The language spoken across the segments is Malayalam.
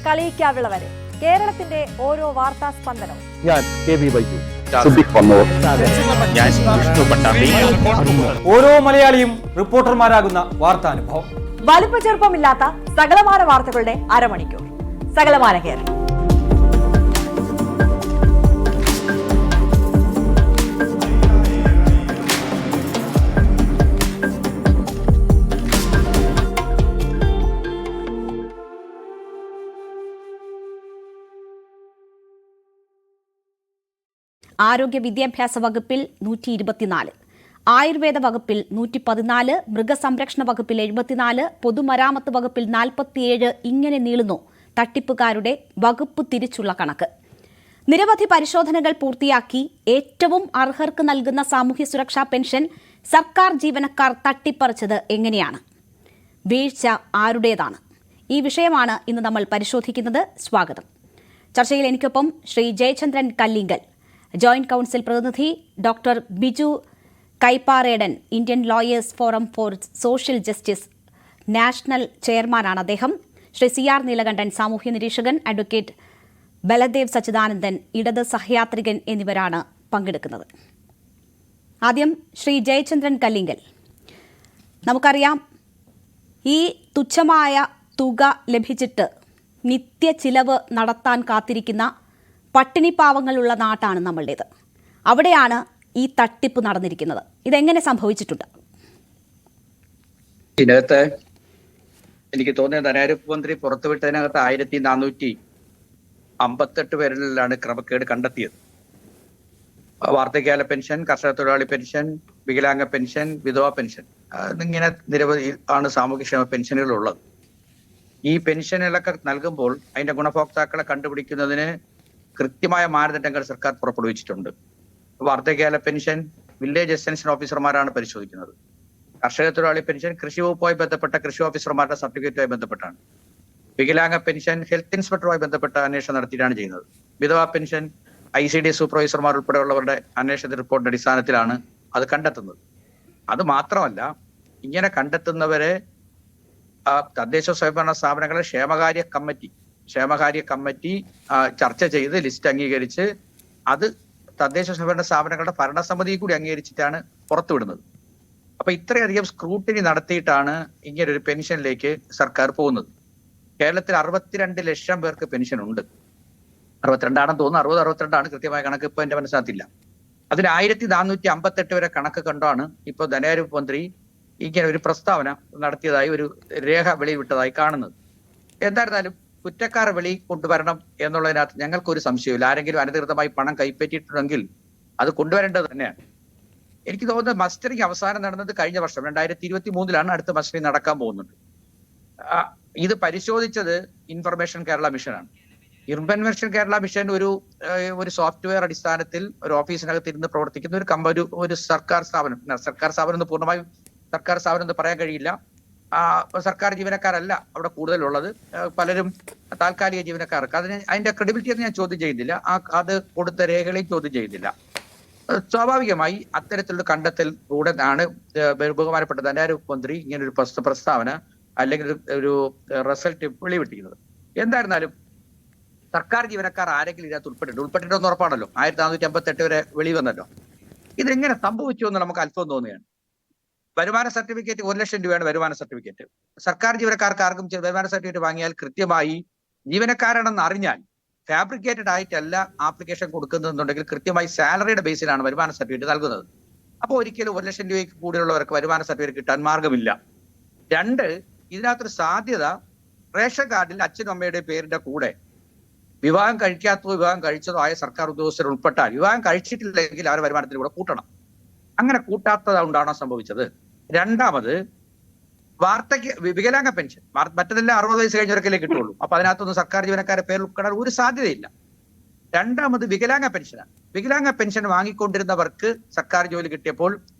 കളിയിക്കാവിള വരെ കേരളത്തിന്റെ ഓരോ വാർത്താ സ്പന്ദനവും. ഞാൻ KV ബൈജു. ഓരോ മലയാളിയും റിപ്പോർട്ടർമാരാകുന്ന വാർത്താനുഭവം. വലുപ്പ ചെറുപ്പമില്ലാത്ത സകലമാന വാർത്തകളുടെ അരമണിക്കൂർ. സകലമാന കേരളം. ആരോഗ്യ വിദ്യാഭ്യാസ വകുപ്പിൽ 124, ആയുർവേദ വകുപ്പിൽ 114, മൃഗസംരക്ഷണ വകുപ്പിൽ 74, പൊതുമരാമത്ത് വകുപ്പിൽ 47. ഇങ്ങനെ നീളുന്നു തട്ടിപ്പുകാരുടെ വകുപ്പ് തിരിച്ചുള്ള കണക്ക്. നിരവധി പരിശോധനകൾ പൂർത്തിയാക്കി ഏറ്റവും അർഹർക്ക് നൽകുന്ന സാമൂഹ്യ സുരക്ഷാ പെൻഷൻ സർക്കാർ ജീവനക്കാർ തട്ടിപ്പറിച്ചത് എങ്ങനെയാണ്? വീഴ്ച ആരുടേതാണ്? ഈ വിഷയമാണ് ഇന്ന് നമ്മൾ പരിശോധിക്കുന്നത്. സ്വാഗതം. ചർച്ചയിൽ എനിക്കൊപ്പം ശ്രീ ജയചന്ദ്രൻ കല്ലിങ്കൽ, ജോയിന്റ് കൌൺസിൽ പ്രതിനിധി, doctor Biju Kaipparedan, Indian lawyers forum for social justice national ചെയർമാനാണ് അദ്ദേഹം. ശ്രീ CR നീലകണ്ഠൻ, സാമൂഹ്യ നിരീക്ഷകൻ, അഡ്വക്കേറ്റ് ബലദേവ് സച്ചിദാനന്ദൻ, ഇടത് സഹയാത്രികൻ എന്നിവരാണ് പങ്കെടുക്കുന്നത്. ആദ്യം ശ്രീ ജയചന്ദ്രൻ കല്ലിങ്കൽ, നമുക്കറിയാം ഈ തുച്ഛമായ തുക ലഭിച്ചിട്ട് നിത്യ ചിലവ് നടത്താൻ കാത്തിരിക്കുന്ന പട്ടിണി പാവങ്ങളുള്ള നാട്ടാണ് നമ്മളുടേത്. അവിടെയാണ് ഈ തട്ടിപ്പ് നടന്നിരിക്കുന്നത്. ഇതെങ്ങനെ സംഭവിച്ചിട്ടുണ്ട്? ഇതിനകത്ത് എനിക്ക് തോന്നിയത് ധനകാര്യ മന്ത്രി പുറത്തുവിട്ടതിനകത്ത് 1458 പേരിലാണ് ക്രമക്കേട് കണ്ടെത്തിയത്. വാർദ്ധക്യകാല പെൻഷൻ, കർഷക തൊഴിലാളി പെൻഷൻ, വികലാംഗ പെൻഷൻ, വിധവാ പെൻഷൻ, എന്നിങ്ങനെ നിരവധി ആണ് സാമൂഹ്യക്ഷേമ പെൻഷനുകളുള്ളത്. ഈ പെൻഷനുകളൊക്കെ നൽകുമ്പോൾ അതിന്റെ ഗുണഭോക്താക്കളെ കണ്ടുപിടിക്കുന്നതിന് കൃത്യമായ മാനദണ്ഡങ്ങൾ സർക്കാർ പുറപ്പെടുവിച്ചിട്ടുണ്ട്. വാർദ്ധക്യകാല പെൻഷൻ വില്ലേജ് എക്സ്റ്റൻഷൻ ഓഫീസർമാരാണ് പരിശോധിക്കുന്നത്. കർഷക തൊഴിലാളി പെൻഷൻ കൃഷി വകുപ്പുമായി ബന്ധപ്പെട്ട കൃഷി ഓഫീസർമാരുടെ സർട്ടിഫിക്കറ്റുമായി ബന്ധപ്പെട്ടാണ്. വികലാംഗ പെൻഷൻ ഹെൽത്ത് ഇൻസ്പെക്ടറുമായി ബന്ധപ്പെട്ട അന്വേഷണം നടത്തിയിട്ടാണ് ചെയ്യുന്നത്. വിധവാ പെൻഷൻ ICD സൂപ്പർവൈസർമാർ ഉൾപ്പെടെയുള്ളവരുടെ അന്വേഷണ റിപ്പോർട്ടിന്റെ അടിസ്ഥാനത്തിലാണ് അത് കണ്ടെത്തുന്നത്. അത് മാത്രമല്ല, ഇങ്ങനെ കണ്ടെത്തുന്നവരെ തദ്ദേശ സ്വയംഭരണ സ്ഥാപനങ്ങളുടെ ക്ഷേമകാര്യ കമ്മിറ്റി ചർച്ച ചെയ്ത് ലിസ്റ്റ് അംഗീകരിച്ച് അത് തദ്ദേശ സ്വയംഭരണ സ്ഥാപനങ്ങളുടെ ഭരണസമിതി കൂടി അംഗീകരിച്ചിട്ടാണ് പുറത്തുവിടുന്നത്. അപ്പൊ ഇത്രയധികം സ്ക്രൂട്ടിനി നടത്തിയിട്ടാണ് ഇങ്ങനൊരു പെൻഷനിലേക്ക് സർക്കാർ പോകുന്നത്. കേരളത്തിൽ 62 ലക്ഷം പേർക്ക് പെൻഷൻ ഉണ്ട്. 62 ആണെന്ന് തോന്നുന്നു, 60-62 കൃത്യമായ കണക്ക് ഇപ്പൊ എന്റെ മനസ്സിലാകത്തില്ല. അതിൽ 1458 വരെ കണക്ക് കണ്ടാണ് ഇപ്പൊ ധനകാര്യ മന്ത്രി ഇങ്ങനെ ഒരു പ്രസ്താവന നടത്തിയതായി ഒരു രേഖ വെളിവിട്ടതായി കാണുന്നത്. എന്തായിരുന്നാലും കുറ്റക്കാരെ വെളി കൊണ്ടുവരണം എന്നുള്ളതിനകത്ത് ഞങ്ങൾക്കൊരു സംശയമില്ല. ആരെങ്കിലും അനധികൃതമായി പണം കൈപ്പറ്റിയിട്ടുണ്ടെങ്കിൽ അത് കൊണ്ടുവരേണ്ടത് തന്നെയാണ്. എനിക്ക് തോന്നുന്നത് മസ്റ്ററിംഗ് അവസാനം നടന്നത് കഴിഞ്ഞ വർഷം 2023 അടുത്ത മസ്റ്ററിംഗ് നടക്കാൻ പോകുന്നുണ്ട്. ഇത് പരിശോധിച്ചത് ഇൻഫർമേഷൻ കേരള മിഷനാണ്. ഇൻഫർമേഷൻ കേരള മിഷൻ ഒരു സോഫ്റ്റ്വെയർ അടിസ്ഥാനത്തിൽ ഒരു ഓഫീസിനകത്ത് ഇരുന്ന് പ്രവർത്തിക്കുന്ന ഒരു സർക്കാർ സ്ഥാപനം പൂർണ്ണമായും സർക്കാർ സ്ഥാപനം എന്ന് പറയാൻ കഴിയില്ല. സർക്കാർ ജീവനക്കാരല്ല അവിടെ കൂടുതലുള്ളത്, പലരും താൽക്കാലിക ജീവനക്കാർക്ക്. അതിന്റെ ക്രെഡിബിലിറ്റി ഒന്നും ഞാൻ ചോദ്യം ചെയ്യുന്നില്ല, അത് കൊടുത്ത രേഖകളെയും ചോദ്യം ചെയ്യുന്നില്ല. സ്വാഭാവികമായി അത്തരത്തിലുള്ള കണ്ടെത്തലിലൂടെ ആണ് ബഹുമാനപ്പെട്ട ധനകാര്യ മന്ത്രി ഇങ്ങനെ ഒരു പ്രസ്താവന അല്ലെങ്കിൽ ഒരു റിസൾട്ട് വെളിവിട്ടിരിക്കുന്നത്. എന്തായിരുന്നാലും സർക്കാർ ജീവനക്കാർ ആരെങ്കിലും ഇതിനകത്ത് ഉൾപ്പെട്ടിട്ടുണ്ടെന്ന് ഉറപ്പാണല്ലോ. 1458 വരെ വെളി വന്നല്ലോ. ഇതെങ്ങനെ സംഭവിച്ചു എന്ന് നമുക്ക് അത്ഭുതം തോന്നുകയാണ്. വരുമാന സർട്ടിഫിക്കറ്റ് 1 ലക്ഷം രൂപയാണ് വരുമാന സർട്ടിഫിക്കറ്റ്. സർക്കാർ ജീവനക്കാർക്ക് ആർക്കും വരുമാന സർട്ടിഫിക്കറ്റ് വാങ്ങിയാൽ കൃത്യമായി ജീവനക്കാരാണെന്ന് അറിഞ്ഞാൽ ഫാബ്രിക്കേറ്റഡ് ആയിട്ടല്ല ആപ്ലിക്കേഷൻ കൊടുക്കുന്നതെന്നുണ്ടെങ്കിൽ കൃത്യമായി സാലറിയുടെ ബേസിലാണ് വരുമാന സർട്ടിഫിക്കറ്റ് നൽകുന്നത്. അപ്പോൾ ഒരിക്കലും 1 ലക്ഷം രൂപയ്ക്ക് കൂടുതലുള്ളവർക്ക് വരുമാന സർട്ടിഫിക്കറ്റ് കിട്ടാൻ മാർഗമില്ല. 2, ഇതിനകത്തൊരു സാധ്യത റേഷൻ കാർഡിൽ അച്ഛനും അമ്മയുടെ പേരിന്റെ കൂടെ വിവാഹം കഴിക്കാത്തതോ വിവാഹം കഴിച്ചതോ ആയ സർക്കാർ ഉദ്യോഗസ്ഥർ ഉൾപ്പെട്ടാൽ വിവാഹം കഴിച്ചിട്ടില്ലെങ്കിൽ അവരുടെ വരുമാനത്തിൽ കൂടെ കൂട്ടണം. അങ്ങനെ കൂട്ടാത്തതുകൊണ്ടാണോ സംഭവിച്ചത്? രണ്ടാമത്, വികലാംഗ പെൻഷൻ മറ്റതെല്ലാം 60 വയസ്സ് കഴിഞ്ഞവരൊക്കെ കിട്ടുള്ളൂ. അപ്പൊ അതിനകത്തൊന്നും സർക്കാർ ജീവനക്കാരെ പേരിൽ ഉൾപ്പെടാൻ ഒരു സാധ്യതയില്ല. രണ്ടാമത് വികലാംഗ പെൻഷനാണ്. വികലാംഗ പെൻഷൻ വാങ്ങിക്കൊണ്ടിരുന്നവർക്ക് സർക്കാർ ജോലി കിട്ടിയപ്പോൾ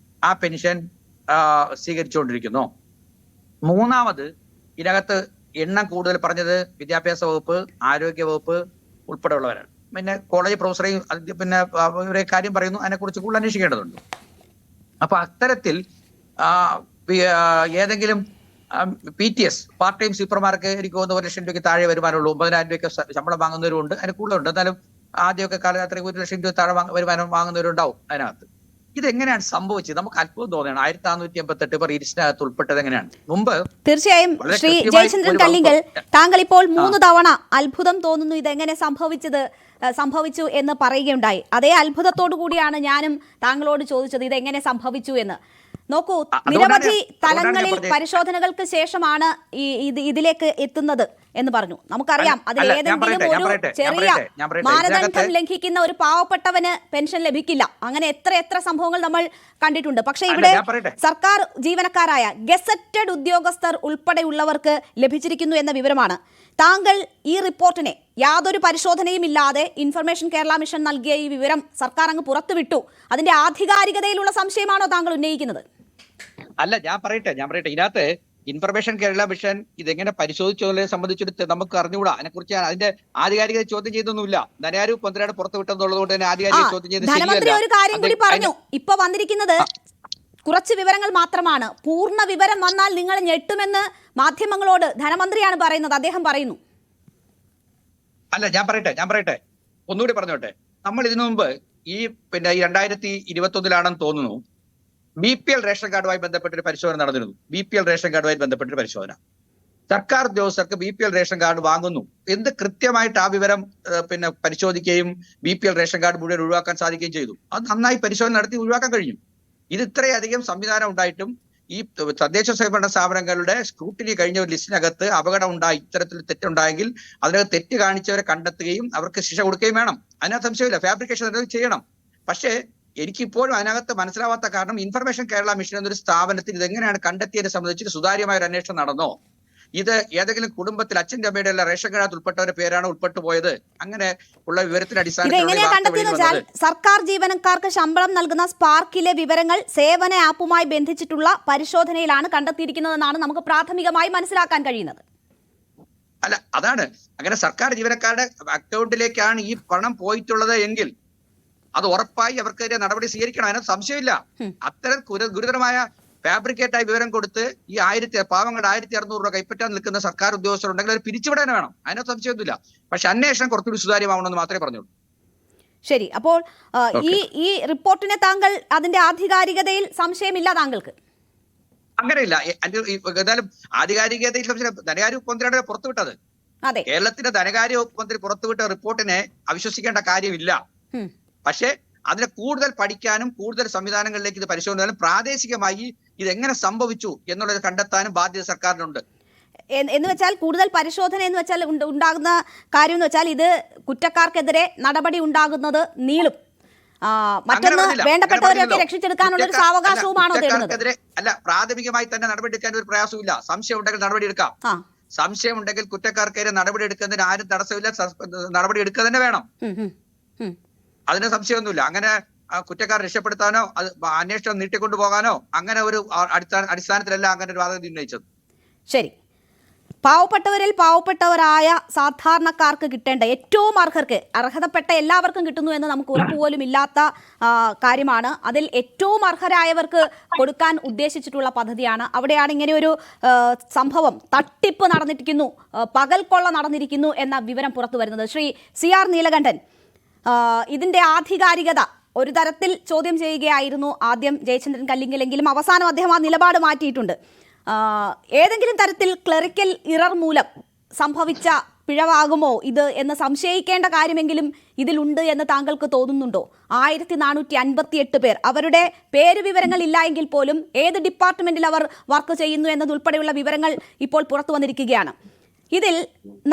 ആ പെൻഷൻ സ്വീകരിച്ചുകൊണ്ടിരിക്കുന്നു. മൂന്നാമത്, ഇതിനകത്ത് എണ്ണം കൂടുതൽ പറഞ്ഞത് വിദ്യാഭ്യാസ വകുപ്പ്, ആരോഗ്യ വകുപ്പ് ഉൾപ്പെടെയുള്ളവരാണ്. പിന്നെ കോളേജ് പ്രൊഫസറേയും പിന്നെ ഇവരെ കാര്യം പറയുന്നു, അതിനെക്കുറിച്ച് കൂടുതൽ അന്വേഷിക്കേണ്ടതുണ്ട്. അപ്പൊ അത്തരത്തിൽ ഏതെങ്കിലും PTS പാർട്ട് ടൈം സ്വീപ്പർമാർക്ക് എനിക്ക് തോന്നുന്നു 1 ലക്ഷം രൂപയ്ക്ക് താഴെ വരുമാനമുള്ളൂ. 9,000 രൂപയ്ക്ക് ശമ്പളം വാങ്ങുന്നവരുണ്ട്, അതിന് കൂടുതലുണ്ട്. എന്നാലും ആദ്യമൊക്കെ കാലഘട്ടത്തിൽ 1 ലക്ഷം രൂപ താഴെ വരുമാനം വാങ്ങുന്നവരുണ്ടാവും അതിനകത്ത്. ഇതെങ്ങനെയാണ് സംഭവിച്ചത്? നമുക്ക് അത്ഭുതം തോന്നുകയാണ്. 1458 പേർ ഇരിസിനകത്ത് ഉൾപ്പെട്ടത് എങ്ങനെയാണ്? മുമ്പ് തീർച്ചയായും ശ്രീ ജയചന്ദ്രൻ കല്ലിങ്കൽ, താങ്കൾ ഇപ്പോൾ 3 തവണ അത്ഭുതം തോന്നുന്നു ഇതെങ്ങനെ സംഭവിച്ചു എന്ന് പറയുകയുണ്ടായി. അതേ അത്ഭുതത്തോടു കൂടിയാണ് ഞാനും താങ്കളോട് ചോദിച്ചത് ഇതെങ്ങനെ സംഭവിച്ചു എന്ന്. നോക്കൂ, നിരവധി തലങ്ങളിൽ പരിശോധനകൾക്ക് ശേഷമാണ് ഇതിലേക്ക് എത്തുന്നത് എന്ന് പറഞ്ഞു. നമുക്കറിയാം അതിൽ ഏതെങ്കിലും ഒരു ചെറിയ മാനദണ്ഡം ലംഘിക്കുന്ന ഒരു പാവപ്പെട്ടവന് പെൻഷൻ ലഭിക്കില്ല. അങ്ങനെ എത്ര സംഭവങ്ങൾ നമ്മൾ കണ്ടിട്ടുണ്ട്. പക്ഷേ ഇവിടെ സർക്കാർ ജീവനക്കാരായ ഗസറ്റഡ് ഉദ്യോഗസ്ഥർ ഉൾപ്പെടെയുള്ളവർക്ക് ലഭിച്ചിരിക്കുന്നു എന്ന വിവരമാണ്. താങ്കൾ ഈ റിപ്പോർട്ടിനെ യാതൊരു പരിശോധനയും ഇല്ലാതെ ഇൻഫർമേഷൻ കേരള മിഷൻ നൽകിയ ഈ വിവരം സർക്കാർ അങ്ങ് പുറത്തുവിട്ടു. അതിന്റെ ആധികാരികതയിലുള്ള സംശയമാണോ താങ്കൾ ഉന്നയിക്കുന്നത്? അല്ല, ഞാൻ പറയട്ടെ. ഇതിനകത്ത് ഇൻഫർമേഷൻ കേരള മിഷൻ ഇതെങ്ങനെ പരിശോധിച്ചതിനെ സംബന്ധിച്ചിടത്ത് നമുക്ക് അറിഞ്ഞുകൂടാ. അതിനെക്കുറിച്ച് അതിന്റെ ആധികാരികത ചോദ്യം ചെയ്തൊന്നുമില്ല. ധനകാര്യ മന്ത്രിയുടെ പുറത്തു വിട്ടതുള്ളത് കൊണ്ട് തന്നെ ആധികാരിക ചോദ്യം ചെയ്ത് ധനമന്ത്രി ഒരു കാര്യം കൂടി പറഞ്ഞു. ഇപ്പൊ വന്നിരിക്കുന്നത് കുറച്ച് വിവരങ്ങൾ മാത്രമാണ്. പൂർണ്ണ വിവരം വന്നാൽ നിങ്ങൾ ഞെട്ടുമെന്ന് മാധ്യമങ്ങളോട് ധനമന്ത്രിയാണ് പറയുന്നത്. അദ്ദേഹം പറയുന്നു. അല്ല, ഞാൻ പറയട്ടെ ഒന്നുകൂടി പറഞ്ഞോട്ടെ. നമ്മൾ ഇതിനു മുമ്പ് ഈ 2021 തോന്നുന്നു BPL റേഷൻ കാർഡുമായി ബന്ധപ്പെട്ടൊരു പരിശോധന നടന്നിരുന്നു. BPL റേഷൻ കാർഡുമായി ബന്ധപ്പെട്ടൊരു പരിശോധന. സർക്കാർ ഉദ്യോഗസ്ഥർക്ക് BPL റേഷൻ കാർഡ് വാങ്ങുന്നു എന്ത് കൃത്യമായിട്ട് ആ വിവരം പരിശോധിക്കുകയും BPL റേഷൻ കാർഡ് മുഴുവൻ ഒഴിവാക്കാൻ സാധിക്കുകയും ചെയ്തു. അത് നന്നായി പരിശോധന നടത്തി ഒഴിവാക്കാൻ കഴിഞ്ഞു. ഇത് ഇത്രയധികം സംവിധാനം ഉണ്ടായിട്ടും ഈ തദ്ദേശ സ്വയംഭരണ സ്ഥാപനങ്ങളുടെ സ്ക്രൂട്ടിനി കഴിഞ്ഞ ഒരു ലിസ്റ്റിനകത്ത് അപകടം ഉണ്ടായി, ഇത്തരത്തിൽ തെറ്റുണ്ടായെങ്കിൽ അതിനകത്ത് തെറ്റ് കാണിച്ചവരെ കണ്ടെത്തുകയും അവർക്ക് ശിക്ഷ കൊടുക്കുകയും വേണം. അതിനകത്ത് സംശയമില്ല, ഫാബ്രിക്കേഷൻ ചെയ്യണം. പക്ഷേ എനിക്കിപ്പോഴും അതിനകത്ത് മനസ്സിലാവാത്ത കാരണം ഇൻഫർമേഷൻ കേരള മിഷൻ എന്നൊരു സ്ഥാപനത്തിൽ ഇതെങ്ങനെയാണ് കണ്ടെത്തിയതിനെ സംബന്ധിച്ച് സുതാര്യമായ ഒരു അന്വേഷണം നടന്നോ? ഇത് ഏതെങ്കിലും കുടുംബത്തിൽ അച്ഛൻ്റെ അമ്മയുടെ അല്ല റേഷൻ കാർഡ് ഉൾപ്പെട്ടവരുടെ പേരാണ് ഉൾപ്പെട്ടു പോയത്? അങ്ങനെ ഉള്ള വിവരത്തിന്റെ അടിസ്ഥാനത്തിൽ സർക്കാർ ജീവനക്കാർക്ക് ശമ്പളം നൽകുന്ന സ്പാർക്കിലെ വിവരങ്ങൾ സേവന ആപ്പുമായി ബന്ധിച്ചിട്ടുള്ള പരിശോധനയിലാണ് കണ്ടെത്തിയിരിക്കുന്നതെന്നാണ് നമുക്ക് പ്രാഥമികമായി മനസ്സിലാക്കാൻ കഴിയുന്നത്. അല്ല, അതാണ്. അങ്ങനെ സർക്കാർ ജീവനക്കാരുടെ അക്കൗണ്ടിലേക്കാണ് ഈ പണം പോയിട്ടുള്ളത് എങ്കിൽ അത് ഉറപ്പായി അവർക്കെതിരെ നടപടി സ്വീകരിക്കണം. അതിനകത്ത് സംശയമില്ല. അത്തരം ഗുരുതരമായ ഫാബ്രിക്കേറ്റായി വിവരം കൊടുത്ത് ഈ പാവങ്ങളുടെ 1600 രൂപ കൈപ്പറ്റാൻ നിൽക്കുന്ന സർക്കാർ ഉദ്യോഗസ്ഥരുണ്ടെങ്കിൽ അത് പിരിച്ചുവിടാൻ വേണം. അതിനകത്ത് സംശയമൊന്നുമില്ല. പക്ഷെ അന്വേഷണം കുറച്ചുകൂടി സുതാര്യമാവണമെന്ന് മാത്രമേ പറഞ്ഞുള്ളൂ. ശരി, അപ്പോൾ ഈ റിപ്പോർട്ടിനെ താങ്കൾ അതിന്റെ ആധികാരികതയിൽ സംശയമില്ല താങ്കൾക്ക്? അങ്ങനെയില്ല. ഏതായാലും ആധികാരികതയിൽ ധനകാര്യ മന്ത്രിയുടെ പുറത്തുവിട്ടത്, കേരളത്തിന്റെ ധനകാര്യ മന്ത്രി പുറത്തുവിട്ട റിപ്പോർട്ടിനെ അവിശ്വസിക്കേണ്ട കാര്യമില്ല. പക്ഷേ അതിനെ കൂടുതൽ പഠിക്കാനും കൂടുതൽ സംവിധാനങ്ങളിലേക്ക് ഇത് പരിശോധിക്കാനും പ്രാദേശികമായി ഇതെങ്ങനെ സംഭവിച്ചു എന്നുള്ളത് കണ്ടെത്താനും ബാധ്യത സർക്കാരിനുണ്ട്. എന്ന് വെച്ചാൽ കൂടുതൽ പരിശോധന എന്ന് വെച്ചാൽ ഉണ്ടാകുന്ന കാര്യം എന്ന് വെച്ചാൽ ഇത് കുറ്റക്കാർക്കെതിരെ നടപടി ഉണ്ടാകുന്നത് നീളും. മറ്റൊന്ന് വേണ്ടപ്പെട്ടവരെയൊക്കെ രക്ഷിച്ചെടുക്കാനുള്ള ഒരു സാവകാശവുമാണോ തേടുന്നത്? അല്ല, പ്രാഥമികമായി തന്നെ നടപടി എടുക്കാൻ ഒരു പ്രയാസമില്ല. സംശയം ഉണ്ടെങ്കിൽ നടപടി എടുക്കാം. സംശയം ഉണ്ടെങ്കിൽ കുറ്റക്കാർക്കെതിരെ നടപടി എടുക്കുന്നതിന് ആരും തടസ്സമില്ല. നടപടി എടുക്കുക തന്നെ വേണം. അതിന് സംശയമൊന്നുമില്ല. അങ്ങനെ കുറ്റക്കാർ രക്ഷപ്പെടുത്താനോ അന്വേഷണം നീട്ടിക്കൊണ്ടുപോകാനോ അങ്ങനെ ഒരു അടിസ്ഥാനത്തിലല്ല അങ്ങനെ ഒരു വാദഗതി ഉന്നയിച്ചത്. ശരി, പാവപ്പെട്ടവരിൽ പാവപ്പെട്ടവരായ സാധാരണക്കാർക്ക് കിട്ടേണ്ട ഏറ്റവും അർഹതപ്പെട്ട എല്ലാവർക്കും കിട്ടുന്നു എന്ന് നമുക്ക് ഉറപ്പുപോലും ഇല്ലാത്ത കാര്യമാണ്. അതിൽ ഏറ്റവും അർഹരായവർക്ക് കൊടുക്കാൻ ഉദ്ദേശിച്ചിട്ടുള്ള പദ്ധതിയാണ്. അവിടെയാണ് ഇങ്ങനെ ഒരു സംഭവം, തട്ടിപ്പ് നടന്നിരിക്കുന്നു, പകൽക്കൊള്ള നടന്നിരിക്കുന്നു എന്ന വിവരം പുറത്തു വരുന്നത്. ശ്രീ CR നീലകണ്ഠൻ, ഇതിന്റെ ആധികാരികത ഒരു തരത്തിൽ ചോദ്യം ചെയ്യുകയായിരുന്നു ആദ്യം ജയചന്ദ്രൻ കല്ലിങ്കലെങ്കിലും അവസാനം അദ്ദേഹം ആ നിലപാട് മാറ്റിയിട്ടുണ്ട്. ഏതെങ്കിലും തരത്തിൽ ക്ലറിക്കൽ ഇറർ മൂലം സംഭവിച്ച പിഴവാകുമോ ഇത് എന്ന് സംശയിക്കേണ്ട കാര്യമെങ്കിലും ഇതിലുണ്ട് എന്ന് താങ്കൾക്ക് തോന്നുന്നുണ്ടോ? 1458 പേർ, അവരുടെ പേര് വിവരങ്ങൾ ഇല്ല എങ്കിൽ പോലും ഏത് ഡിപ്പാർട്ട്മെന്റിൽ അവർ വർക്ക് ചെയ്യുന്നു എന്നതുൾപ്പെടെയുള്ള വിവരങ്ങൾ ഇപ്പോൾ പുറത്തു വന്നിരിക്കുകയാണ്. ഇതിൽ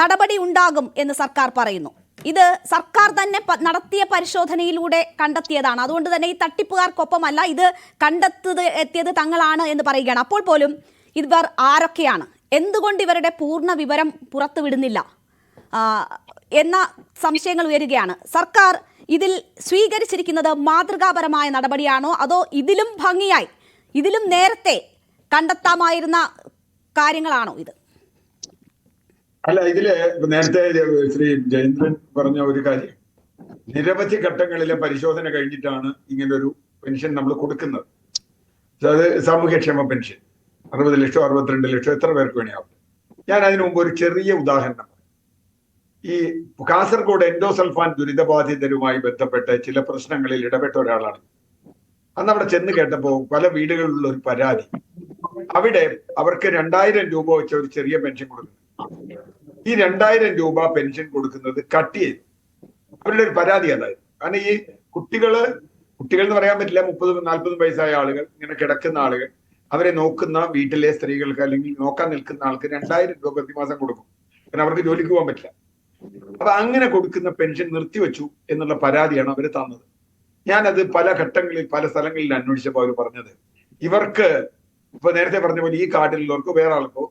നടപടി ഉണ്ടാകും എന്ന് സർക്കാർ പറയുന്നു. ഇത് സർക്കാർ തന്നെ നടത്തിയ പരിശോധനയിലൂടെ കണ്ടെത്തിയതാണ്. അതുകൊണ്ട് തന്നെ ഈ തട്ടിപ്പുകാർക്കൊപ്പമല്ല, ഇത് എത്തിയത് തങ്ങളാണ് എന്ന് പറയുകയാണ്. അപ്പോൾ പോലും ഇവർ ആരൊക്കെയാണ്, എന്തുകൊണ്ട് ഇവരുടെ പൂർണ്ണ വിവരം പുറത്തുവിടുന്നില്ല എന്ന സംശയങ്ങൾ ഉയരുകയാണ്. സർക്കാർ ഇതിൽ സ്വീകരിച്ചിരിക്കുന്നത് മാതൃകാപരമായ നടപടിയാണോ അതോ ഇതിലും ഭംഗിയായി ഇതിലും നേരത്തെ കണ്ടെത്താമായിരുന്ന കാര്യങ്ങളാണോ ഇത്? അല്ല, ഇതില് നേരത്തെ ശ്രീ ജയേന്ദ്രൻ പറഞ്ഞ ഒരു കാര്യം, നിരവധി ഘട്ടങ്ങളിലെ പരിശോധന കഴിഞ്ഞിട്ടാണ് ഇങ്ങനൊരു പെൻഷൻ നമ്മൾ കൊടുക്കുന്നത്. അത് സാമൂഹ്യക്ഷേമ പെൻഷൻ. 60 ലക്ഷം 62 ലക്ഷം എത്ര പേർക്ക് വേണിയാവും. ഞാൻ അതിനു മുമ്പ് ഒരു ചെറിയ ഉദാഹരണം. ഈ കാസർഗോഡ് എൻഡോസൾഫാൻ ദുരിതബാധിതരുമായി ബന്ധപ്പെട്ട് ചില പ്രശ്നങ്ങളിൽ ഇടപെട്ട ഒരാളാണ്. അന്ന് അവിടെ ചെന്ന് കേട്ടപ്പോ പല വീടുകളിലുള്ള ഒരു പരാതി, അവിടെ അവർക്ക് 2000 രൂപ വെച്ച ഒരു ചെറിയ പെൻഷൻ കൊടുക്കുന്നു. ഈ 2000 രൂപ പെൻഷൻ കൊടുക്കുന്നത് കട്ട് ചെയ്തു. അവരുടെ ഒരു പരാതി അതായത്, കാരണം ഈ കുട്ടികൾ എന്ന് പറയാൻ പറ്റില്ല, 30-40 വയസ്സായ ആളുകൾ, ഇങ്ങനെ കിടക്കുന്ന ആളുകൾ, അവരെ നോക്കുന്ന വീട്ടിലെ സ്ത്രീകൾക്ക് അല്ലെങ്കിൽ നോക്കാൻ നിൽക്കുന്ന ആൾക്ക് 2000 രൂപ പ്രതിമാസം കൊടുക്കും. കാരണം അവർക്ക് ജോലിക്ക് പോകാൻ പറ്റില്ല. അപ്പൊ അങ്ങനെ കൊടുക്കുന്ന പെൻഷൻ നിർത്തിവെച്ചു എന്നുള്ള പരാതിയാണ് അവർ തന്നത്. ഞാനത് പല ഘട്ടങ്ങളിൽ പല സ്ഥലങ്ങളിൽ അന്വേഷിച്ചപ്പോൾ അവർ പറഞ്ഞത്, ഇവർക്ക് ഇപ്പൊ നേരത്തെ പറഞ്ഞ പോലെ ഈ കാർഡിലുള്ളവർക്കോ വേറെ ആൾക്കോ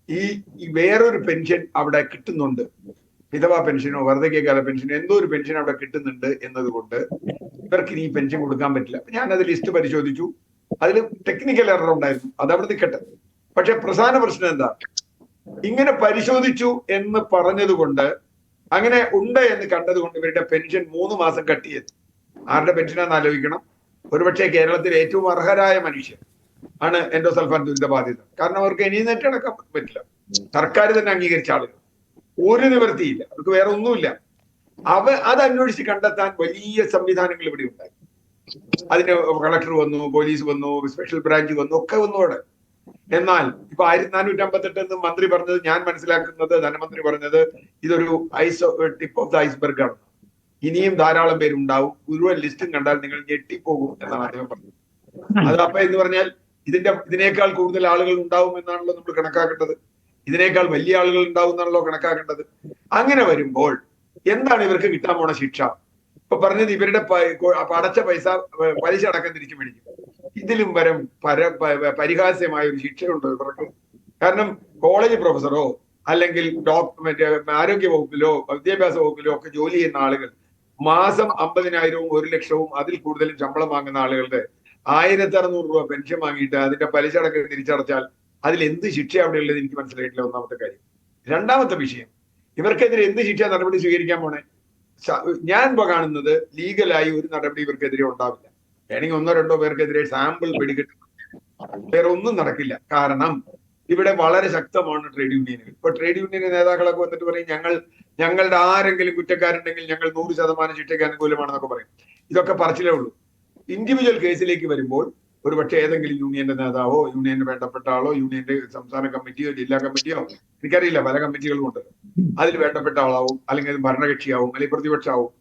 ഈ വേറൊരു പെൻഷൻ അവിടെ കിട്ടുന്നുണ്ട്, വിധവാ പെൻഷനോ വാർദ്ധക്യകാല പെൻഷനോ എന്തോ ഒരു പെൻഷൻ അവിടെ കിട്ടുന്നുണ്ട് എന്നതുകൊണ്ട് ഇവർക്ക് ഇനി ഈ പെൻഷൻ കൊടുക്കാൻ പറ്റില്ല. ഞാനത് ലിസ്റ്റ് പരിശോധിച്ചു, അതിൽ ടെക്നിക്കൽ എറർ ഉണ്ടായിരുന്നു, അത് അവിടെ നിൽക്കട്ടെ. പക്ഷെ പ്രധാന പ്രശ്നം എന്താ, ഇങ്ങനെ പരിശോധിച്ചു എന്ന് പറഞ്ഞതുകൊണ്ട്, അങ്ങനെ ഉണ്ട് എന്ന് കണ്ടതുകൊണ്ട് ഇവരുടെ പെൻഷൻ 3 മാസം കട്ട് ചെയ്തു. ആരുടെ പെൻഷനാന്ന് ആലോചിക്കണം. ഒരുപക്ഷെ കേരളത്തിൽ ഏറ്റവും അർഹരായ മനുഷ്യർ ആണ് എൻഡോസൾഫാൻ ദുരിതബാധിതർ. കാരണം അവർക്ക് എണീന്നേറ്റ് നടക്കാൻ പറ്റില്ല. സർക്കാർ തന്നെ അംഗീകരിച്ച ആളുകൾ, ഒരു നിവൃത്തിയില്ല, അവർക്ക് വേറെ ഒന്നുമില്ല. അത് അന്വേഷിച്ച് കണ്ടെത്താൻ വലിയ സംവിധാനങ്ങൾ ഇവിടെ ഉണ്ടായി. അതിന് കളക്ടർ വന്നു, പോലീസ് വന്നു, സ്പെഷ്യൽ ബ്രാഞ്ച് വന്നു, ഒക്കെ വന്നു അവിടെ. എന്നാൽ ഇപ്പൊ 1458 എന്ന് മന്ത്രി പറഞ്ഞത്, ഞാൻ മനസ്സിലാക്കുന്നത് ധനമന്ത്രി പറഞ്ഞത് ഇതൊരു ടിപ്പ് ഓഫ് ദ ഐസ്ബർഗ് ആണ്. ഇനിയും ധാരാളം പേരുണ്ടാവും, മുഴുവൻ ലിസ്റ്റും കണ്ടാൽ നിങ്ങൾ ഞെട്ടിപ്പോകും എന്നാണ് അദ്ദേഹം പറഞ്ഞത്. അത് അപ്പൊ എന്ന് പറഞ്ഞാൽ ഇതിനേക്കാൾ കൂടുതൽ ആളുകൾ ഉണ്ടാവും എന്നാണല്ലോ നമ്മൾ കണക്കാക്കേണ്ടത്. ഇതിനേക്കാൾ വലിയ ആളുകൾ ഉണ്ടാവും എന്നാണല്ലോ കണക്കാക്കേണ്ടത്. അങ്ങനെ വരുമ്പോൾ എന്താണ് ഇവർക്ക് കിട്ടാൻ പോണ ശിക്ഷ? ഇപ്പൊ പറഞ്ഞത് ഇവരുടെ അടച്ച പൈസ പലിശ അടക്കം തിരിച്ചു മേടിക്കും. ഇതിലും വരം പരിഹാസ്യമായ ഒരു ശിക്ഷയുണ്ടോ ഇവർക്ക്? കാരണം കോളേജ് പ്രൊഫസറോ അല്ലെങ്കിൽ ആരോഗ്യ വകുപ്പിലോ വിദ്യാഭ്യാസ വകുപ്പിലോ ഒക്കെ ജോലി ചെയ്യുന്ന ആളുകൾ മാസം 50,000-ഉം 1,00,000-ഉം അതിൽ കൂടുതലും ശമ്പളം വാങ്ങുന്ന ആളുകളുടെ 1600 രൂപ പെൻഷൻ വാങ്ങിയിട്ട് അതിന്റെ പലിശ അടക്കം തിരിച്ചടച്ചാൽ അതിൽ എന്ത് ശിക്ഷ അവിടെ ഉള്ളത് എനിക്ക് മനസ്സിലായിട്ടില്ല. ഒന്നാമത്തെ കാര്യം. രണ്ടാമത്തെ വിഷയം, ഇവർക്കെതിരെ എന്ത് ശിക്ഷാ നടപടി സ്വീകരിക്കാൻ പോണേ? ഞാൻ കാണുന്നത് ലീഗലായി ഒരു നടപടി ഇവർക്കെതിരെ ഉണ്ടാവില്ല. വേണമെങ്കിൽ 1-2 പേർക്കെതിരെ സാമ്പിൾ പിടികിട്ടും, വേറെ ഒന്നും നടക്കില്ല. കാരണം ഇവിടെ വളരെ ശക്തമാണ് ട്രേഡ് യൂണിയനുകൾ. ഇപ്പൊ ട്രേഡ് യൂണിയൻ നേതാക്കളൊക്കെ വന്നിട്ട് പറയും, ഞങ്ങളുടെ ആരെങ്കിലും കുറ്റക്കാരുണ്ടെങ്കിൽ ഞങ്ങൾ 100% ശിക്ഷയ്ക്ക് അനുകൂലമാണെന്നൊക്കെ പറയും. ഇതൊക്കെ പറച്ചിലേ ഉള്ളൂ. ഇൻഡിവിജ്വൽ കേസിലേക്ക് വരുമ്പോൾ ഒരുപക്ഷെ ഏതെങ്കിലും യൂണിയന്റെ നേതാവോ യൂണിയന് വേണ്ടപ്പെട്ട ആളോ യൂണിയന്റെ സംസ്ഥാന കമ്മിറ്റിയോ ജില്ലാ കമ്മിറ്റിയോ, എനിക്കറിയില്ല, പല കമ്മിറ്റികളും ഉണ്ട്, അതിൽ വേണ്ടപ്പെട്ട ആളാവും, അല്ലെങ്കിൽ ഭരണകക്ഷിയാവും, അല്ലെങ്കിൽ പ്രതിപക്ഷമാവും.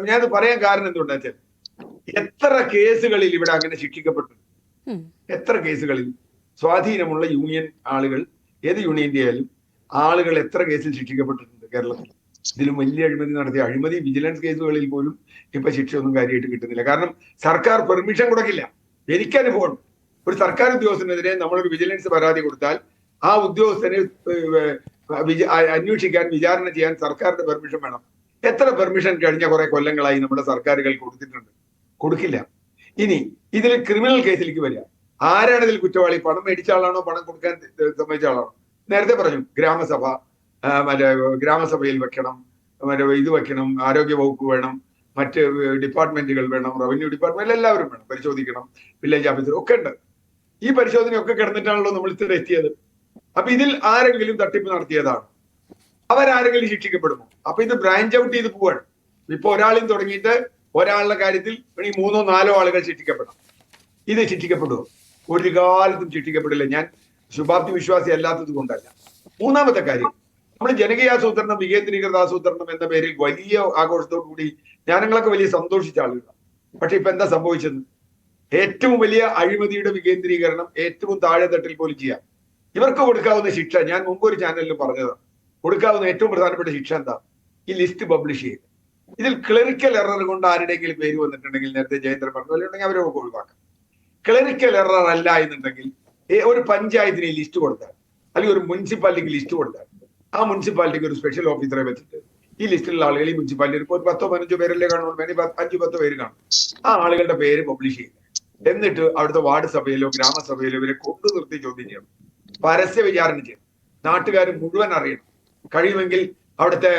ഞാനത് പറയാൻ കാരണം എന്തുകൊണ്ടാ വെച്ചാൽ, എത്ര കേസുകളിൽ ഇവിടെ അങ്ങനെ ശിക്ഷിക്കപ്പെട്ടു, എത്ര കേസുകളിൽ സ്വാധീനമുള്ള യൂണിയൻ ആളുകൾ, ഏത് യൂണിയന്റെ ആയാലും ആളുകൾ എത്ര കേസിൽ ശിക്ഷിക്കപ്പെട്ടിട്ടുണ്ട് കേരളത്തിൽ. ഇതിലും വലിയ അഴിമതി നടത്തിയ അഴിമതി വിജിലൻസ് കേസുകളിൽ പോലും ഇപ്പൊ ശിക്ഷയൊന്നും കാര്യമായിട്ട് കിട്ടുന്നില്ല. കാരണം സർക്കാർ പെർമിഷൻ കൊടുക്കില്ല. എനിക്കനുഭവം, ഒരു സർക്കാർ ഉദ്യോഗസ്ഥനെതിരെ നമ്മളൊരു വിജിലൻസ് പരാതി കൊടുത്താൽ ആ ഉദ്യോഗസ്ഥന് അന്വേഷിക്കാൻ, വിചാരണ ചെയ്യാൻ സർക്കാരിന്റെ പെർമിഷൻ വേണം. എത്ര പെർമിഷൻ കഴിഞ്ഞ കുറെ കൊല്ലങ്ങളായി നമ്മുടെ സർക്കാരുകൾ കൊടുത്തിട്ടുണ്ട്? കൊടുക്കില്ല. ഇനി ഇതിൽ ക്രിമിനൽ കേസിലേക്ക് വരിക, ആരാണ് ഇതിൽ കുറ്റവാളി? പണം മേടിച്ച ആളാണോ, പണം കൊടുക്കാൻ സമ്മതിച്ച ആളാണോ? നേരത്തെ പറഞ്ഞു, ഗ്രാമസഭയിൽ വെക്കണം, ഇത് വെക്കണം, ആരോഗ്യ വകുപ്പ് വേണം, മറ്റ് ഡിപ്പാർട്ട്മെന്റുകൾ വേണം, റവന്യൂ ഡിപ്പാർട്ട്മെന്റ് എല്ലാവരും വേണം, പരിശോധിക്കണം, വില്ലേജ് ഓഫീസർ ഒക്കെ ഉണ്ട്. ഈ പരിശോധനയൊക്കെ കിടന്നിട്ടാണല്ലോ നമ്മൾ ഇത്ര എത്തിയത്. അപ്പൊ ഇതിൽ ആരെങ്കിലും തട്ടിപ്പ് നടത്തിയതാണ്, അവരാരെങ്കിലും ശിക്ഷിക്കപ്പെടുമോ? അപ്പൊ ഇത് ബ്രാഞ്ച് ഔട്ട് ചെയ്ത് പോവാണ്. ഇപ്പൊ ഒരാളിൽ തുടങ്ങിയിട്ട് ഒരാളുടെ കാര്യത്തിൽ 3-4 ആളുകൾ ശിക്ഷിക്കപ്പെടാം. ഇത് ശിക്ഷിക്കപ്പെടുമോ? ഒരു കാലത്തും ശിക്ഷിക്കപ്പെടില്ല. ഞാൻ ശുഭാപ്തി വിശ്വാസി അല്ലാത്തത് കൊണ്ടല്ല. മൂന്നാമത്തെ കാര്യം, നമ്മൾ ജനകീയാസൂത്രണം, വികേന്ദ്രീകൃത ആസൂത്രണം എന്ന പേരിൽ വലിയ ആഘോഷത്തോടു കൂടി ജനങ്ങളൊക്കെ വലിയ സന്തോഷിച്ച ആളുകളാണ്. പക്ഷെ ഇപ്പൊ എന്താ സംഭവിച്ചത്? ഏറ്റവും വലിയ അഴിമതിയുടെ വികേന്ദ്രീകരണം ഏറ്റവും താഴെ തട്ടിൽ പോലും ചെയ്യാം. ഇവർക്ക് കൊടുക്കാവുന്ന ശിക്ഷ, ഞാൻ മുമ്പ് ഒരു ചാനലിൽ പറഞ്ഞതാണ്, കൊടുക്കാവുന്ന ഏറ്റവും പ്രധാനപ്പെട്ട ശിക്ഷ എന്താ? ഈ ലിസ്റ്റ് പബ്ലിഷ് ചെയ്യുക. ഇതിൽ ക്ലറിക്കൽ എറർ കൊണ്ട് ആരുടെയെങ്കിലും പേര് വന്നിട്ടുണ്ടെങ്കിൽ, നേരത്തെ ജയേന്ദ്രൻ പറഞ്ഞ പോലെ ഉണ്ടെങ്കിൽ അവരൊക്കെ ഒഴിവാക്കാം. ക്ലറിക്കൽ എറർ അല്ല എന്നുണ്ടെങ്കിൽ ഒരു പഞ്ചായത്തിന് ഈ ലിസ്റ്റ് കൊടുത്താൽ, അല്ലെങ്കിൽ ഒരു മുനിസിപ്പാലിറ്റിക്ക് ലിസ്റ്റ് കൊടുത്താൽ, ആ മുനിസിപ്പാലിറ്റിക്ക് ഒരു സ്പെഷ്യൽ ഓഫീസറെ വെച്ചിട്ട് ഈ ലിസ്റ്റിലുള്ള ആളുകൾ ഈ മുനിസിപ്പാലിറ്റി ഇപ്പോൾ 10-15 പേരല്ലേ കാണുള്ളൂ, 5-10 പേര് കാണും. ആ ആളുകളുടെ പേര് പബ്ലിഷ് ചെയ്യുക. എന്നിട്ട് അവിടുത്തെ വാർഡ് സഭയിലോ ഗ്രാമസഭയിലോ ഇവരെ കൊണ്ടു നിർത്തി ചോദ്യം ചെയ്യണം, പരസ്യ വിചാരണ ചെയ്യണം, നാട്ടുകാർ മുഴുവൻ അറിയണം. കഴിയുമെങ്കിൽ അവിടുത്തെ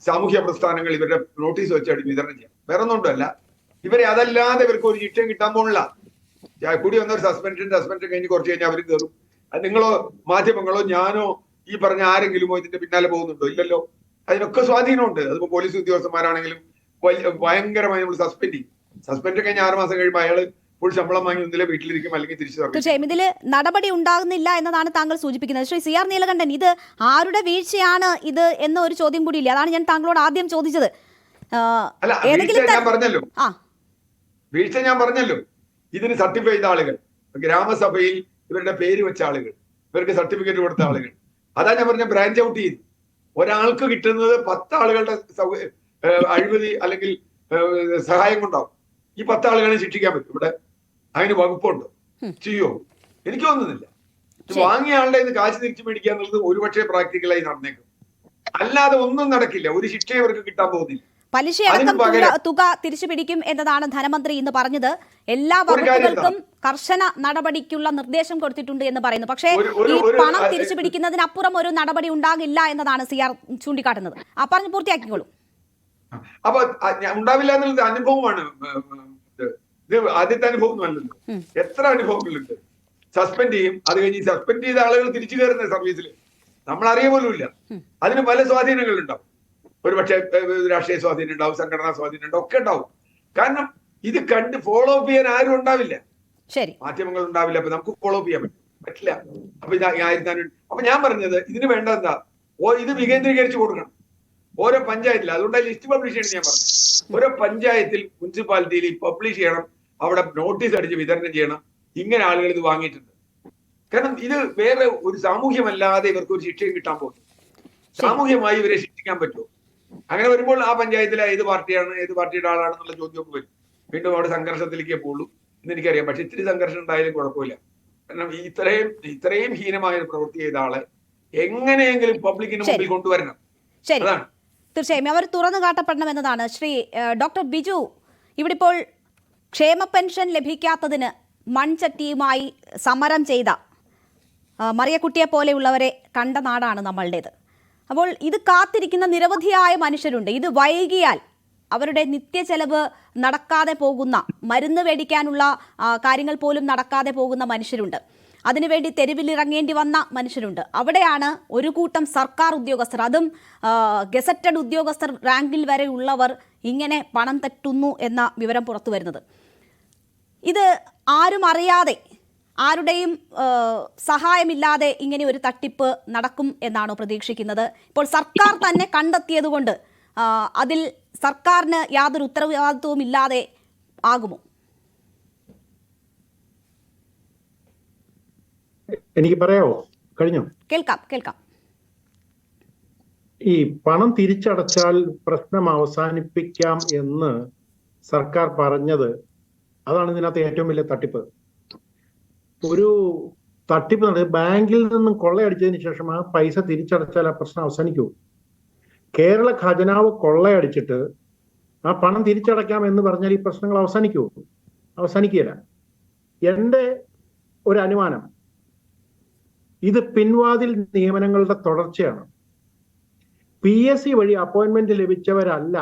സാമൂഹ്യ പ്രസ്ഥാനങ്ങൾ ഇവരുടെ നോട്ടീസ് വെച്ച് വിതരണം ചെയ്യണം. വേറെ ഒന്നുകൊണ്ടല്ല, ഇവരെ അതല്ലാതെ ഇവർക്ക് ഒരു ശിക്ഷയും കിട്ടാൻ പോണില്ല. കൂടി വന്ന ഒരു സസ്പെൻഷൻ കഴിഞ്ഞ് കുറച്ച് കഴിഞ്ഞാൽ അവർ കയറും. നിങ്ങളോ മാധ്യമങ്ങളോ ഞാനോ ഈ പറഞ്ഞ ആരെങ്കിലുമോ ഇതിന്റെ പിന്നാലെ പോകുന്നുണ്ടോ? ഇല്ലല്ലോ. അതിനൊക്കെ സ്വാധീനമുണ്ട്. അതിപ്പോ പോലീസ് ഉദ്യോഗസ്ഥന്മാരാണെങ്കിലും ഭയങ്കരമായി നമ്മൾ സസ്പെൻഡ് കഴിഞ്ഞ 6 മാസം കഴിയുമ്പോൾ അയാള് ഫുൾ ശമ്പളം വാങ്ങി ഒന്നിലെ വീട്ടിലിരിക്കും, അല്ലെങ്കിൽ തിരിച്ചു തരും. തീർച്ചയായും ഇതിൽ നടപടി ഉണ്ടാകുന്നില്ല എന്നതാണ് താങ്കൾ സൂചിപ്പിക്കുന്നത്. ശ്രീ CR നീലകണ്ഠൻ, ഇത് ആരുടെ വീഴ്ചയാണ് ഇത് എന്ന ഒരു ചോദ്യം കൂടിയില്ലേ? അതാണ് ഞാൻ താങ്കളോട് ആദ്യം ചോദിച്ചത്. അല്ല, വീഴ്ച ഞാൻ പറഞ്ഞല്ലോ. ഇതിന് സർട്ടിഫൈ ചെയ്ത ആളുകൾ, ഗ്രാമസഭയിൽ ഇവരുടെ പേര് വെച്ച ആളുകൾ, ഇവർക്ക് സർട്ടിഫിക്കറ്റ് കൊടുത്ത ആളുകൾ, അതാ ഞാൻ പറഞ്ഞ ബ്രാഞ്ച് ഔട്ട് ചെയ്ത് ഒരാൾക്ക് കിട്ടുന്നത് 10 ആളുകളുടെ അഴിമതി അല്ലെങ്കിൽ സഹായം കൊണ്ടാവും. ഈ 10 ആളുകളെ ശിക്ഷിക്കാൻ പറ്റും? ഇവിടെ അതിന് വകുപ്പുണ്ടോ? ചെയ്യോ? എനിക്ക് തോന്നുന്നില്ല. വാങ്ങിയ ആളുടെ ഇത് കാശ് തിരിച്ചു മേടിക്കുക എന്നുള്ളത് ഒരുപക്ഷെ പ്രാക്ടിക്കലായി നടന്നേക്കും. അല്ലാതെ ഒന്നും നടക്കില്ല. ഒരു ശിക്ഷ ഇവർക്ക് കിട്ടാൻ പോകുന്നില്ല. പലിശയടക്കം തുക തിരിച്ചു പിടിക്കും എന്നതാണ് ധനമന്ത്രി ഇന്ന് പറഞ്ഞത്. എല്ലാ വകുപ്പുകൾക്കും കർശന നടപടിക്കുള്ള നിർദ്ദേശം കൊടുത്തിട്ടുണ്ട് എന്ന് പറയുന്നു. പക്ഷേ ഈ പണം തിരിച്ചു പിടിക്കുന്നതിനപ്പുറം ഒരു നടപടി ഉണ്ടാകില്ല എന്നതാണ് CR ചൂണ്ടിക്കാട്ടുന്നത്. ആ പറഞ്ഞ് പൂർത്തിയാക്കിക്കോളൂ. അപ്പൊ ഉണ്ടാവില്ല എന്നുള്ളത് അനുഭവമാണ്. ഇത് ആദ്യത്തെ അനുഭവം അല്ലല്ലോ. എത്ര അനുഭവങ്ങളുണ്ട്. സസ്പെൻഡ് ചെയ്യും, അത് കഴിഞ്ഞ് സസ്പെൻഡ് ചെയ്ത ആളുകൾ തിരിച്ചു കയറുന്ന സർവീസിൽ നമ്മൾ അറിയ പോലും ഇല്ല. അതിന് പല സ്വാധീനങ്ങളുണ്ടാവും. ഒരുപക്ഷെ രാഷ്ട്രീയ സ്വാധീനം ഉണ്ടാവും, സംഘടനാ സ്വാധീനം ഉണ്ടാവും, ഒക്കെ ഉണ്ടാവും. കാരണം ഇത് കണ്ട് ഫോളോ അപ്പ് ചെയ്യാൻ ആരും ഉണ്ടാവില്ല. ശരി, മാധ്യമങ്ങൾ ഉണ്ടാവില്ല. അപ്പൊ നമുക്ക് ഫോളോ അപ്പ് ചെയ്യാൻ പറ്റില്ല. അപ്പൊ ഞാൻ പറഞ്ഞത് ഇതിന് വേണ്ട എന്താ, ഇത് വികേന്ദ്രീകരിച്ചു കൊടുക്കണം ഓരോ പഞ്ചായത്തിൽ. അതുകൊണ്ട് ലിസ്റ്റ് പബ്ലിഷ് ചെയ്യണം. ഞാൻ പറഞ്ഞു, ഓരോ പഞ്ചായത്തിൽ മുനിസിപ്പാലിറ്റിയിൽ പബ്ലിഷ് ചെയ്യണം. അവിടെ നോട്ടീസ് അടിച്ച് വിതരണം ചെയ്യണം. ഇങ്ങനെ ആളുകൾ ഇത് വാങ്ങിയിട്ടുണ്ട്. കാരണം ഇത് വേറെ ഒരു സാമൂഹ്യമല്ലാതെ ഇവർക്ക് ഒരു ശിക്ഷയും കിട്ടാൻ പോകും. സാമൂഹ്യമായി ഇവരെ ശിക്ഷിക്കാൻ പറ്റുമോ? അങ്ങനെ വരുമ്പോൾ ആ പഞ്ചായത്തിലെ ഏത് പാർട്ടിയാണ്, ഏത് പാർട്ടിയുടെ ആളാണെന്നുള്ള ചോദ്യമൊക്കെ വരും. വീണ്ടും അവിടെ സംഘർഷത്തിലേക്കേ പോകുള്ളൂ എന്ന് എനിക്കറിയാം. പക്ഷെ ഇത്തിരി സംഘർഷം ഉണ്ടായാലും കുഴപ്പമില്ല. കാരണം ഇത്രയും ഹീനമായ ഒരു പ്രവൃത്തി ചെയ്ത ആളെ എങ്ങനെയെങ്കിലും പബ്ലിക്കിന് മുമ്പിൽ കൊണ്ടുവരണം. അതാണ് തീർച്ചയായും അവർ തുറന്നു കാട്ടപ്പെടണം എന്നതാണ്. ശ്രീ ഡോക്ടർ ബിജു, ഇവിടെ ഇപ്പോൾ ക്ഷേമ പെൻഷൻ ലഭിക്കാത്തതിന് മൺചട്ടിയുമായി സമരം ചെയ്ത മറിയക്കുട്ടിയെ പോലെയുള്ളവരെ കണ്ട നാടാണ് നമ്മളുടേത്. അപ്പോൾ ഇത് കാത്തിരിക്കുന്ന നിരവധിയായ മനുഷ്യരുണ്ട്. ഇത് വൈകിയാൽ അവരുടെ നിത്യചെലവ് നടക്കാതെ പോകുന്ന, മരുന്ന് മേടിക്കാനുള്ള കാര്യങ്ങൾ പോലും നടക്കാതെ പോകുന്ന മനുഷ്യരുണ്ട്. അതിനുവേണ്ടി തെരുവിലിറങ്ങേണ്ടി വന്ന മനുഷ്യരുണ്ട്. അവിടെയാണ് ഒരു കൂട്ടം സർക്കാർ ഉദ്യോഗസ്ഥർ, അതും ഗസറ്റഡ് ഉദ്യോഗസ്ഥർ റാങ്കിൽ വരെ ഉള്ളവർ ഇങ്ങനെ പണം തട്ടുന്നു എന്ന വിവരം പുറത്തു വരുന്നത്. ഇത് ആരും അറിയാതെ, ആരുടെയും സഹായമില്ലാതെ ഇങ്ങനെ ഒരു തട്ടിപ്പ് നടക്കും എന്നാണോ പ്രതീക്ഷിക്കുന്നത്? ഇപ്പോൾ സർക്കാർ തന്നെ കണ്ടെത്തിയതുകൊണ്ട് അതിൽ സർക്കാരിന് യാതൊരു ഉത്തരവാദിത്വവും ഇല്ലാതെ ആകുമോ? എനിക്ക് പറയാവോ? കഴിഞ്ഞോ? കേൾക്കാം. ഈ പണം തിരിച്ചടച്ചാൽ പ്രശ്നം അവസാനിപ്പിക്കാം എന്ന് സർക്കാർ പറഞ്ഞത്, അതാണ് ഇതിനകത്ത് ഏറ്റവും വലിയ തട്ടിപ്പ്. ഒരു തട്ടിപ്പ് നടത്തി ബാങ്കിൽ നിന്നും കൊള്ളയടിച്ചതിന് ശേഷം ആ പൈസ തിരിച്ചടച്ചാൽ ആ പ്രശ്നം അവസാനിക്കൂ? കേരള ഖജനാവ് കൊള്ളയടിച്ചിട്ട് ആ പണം തിരിച്ചടയ്ക്കാം എന്ന് പറഞ്ഞാൽ ഈ പ്രശ്നങ്ങൾ അവസാനിക്കുകയില്ല. എൻ്റെ ഒരു അനുമാനം, ഇത് പിൻവാതിൽ നിയമനങ്ങളുടെ തുടർച്ചയാണ്. PSC വഴി അപ്പോയിന്റ്മെന്റ് ലഭിച്ചവരല്ല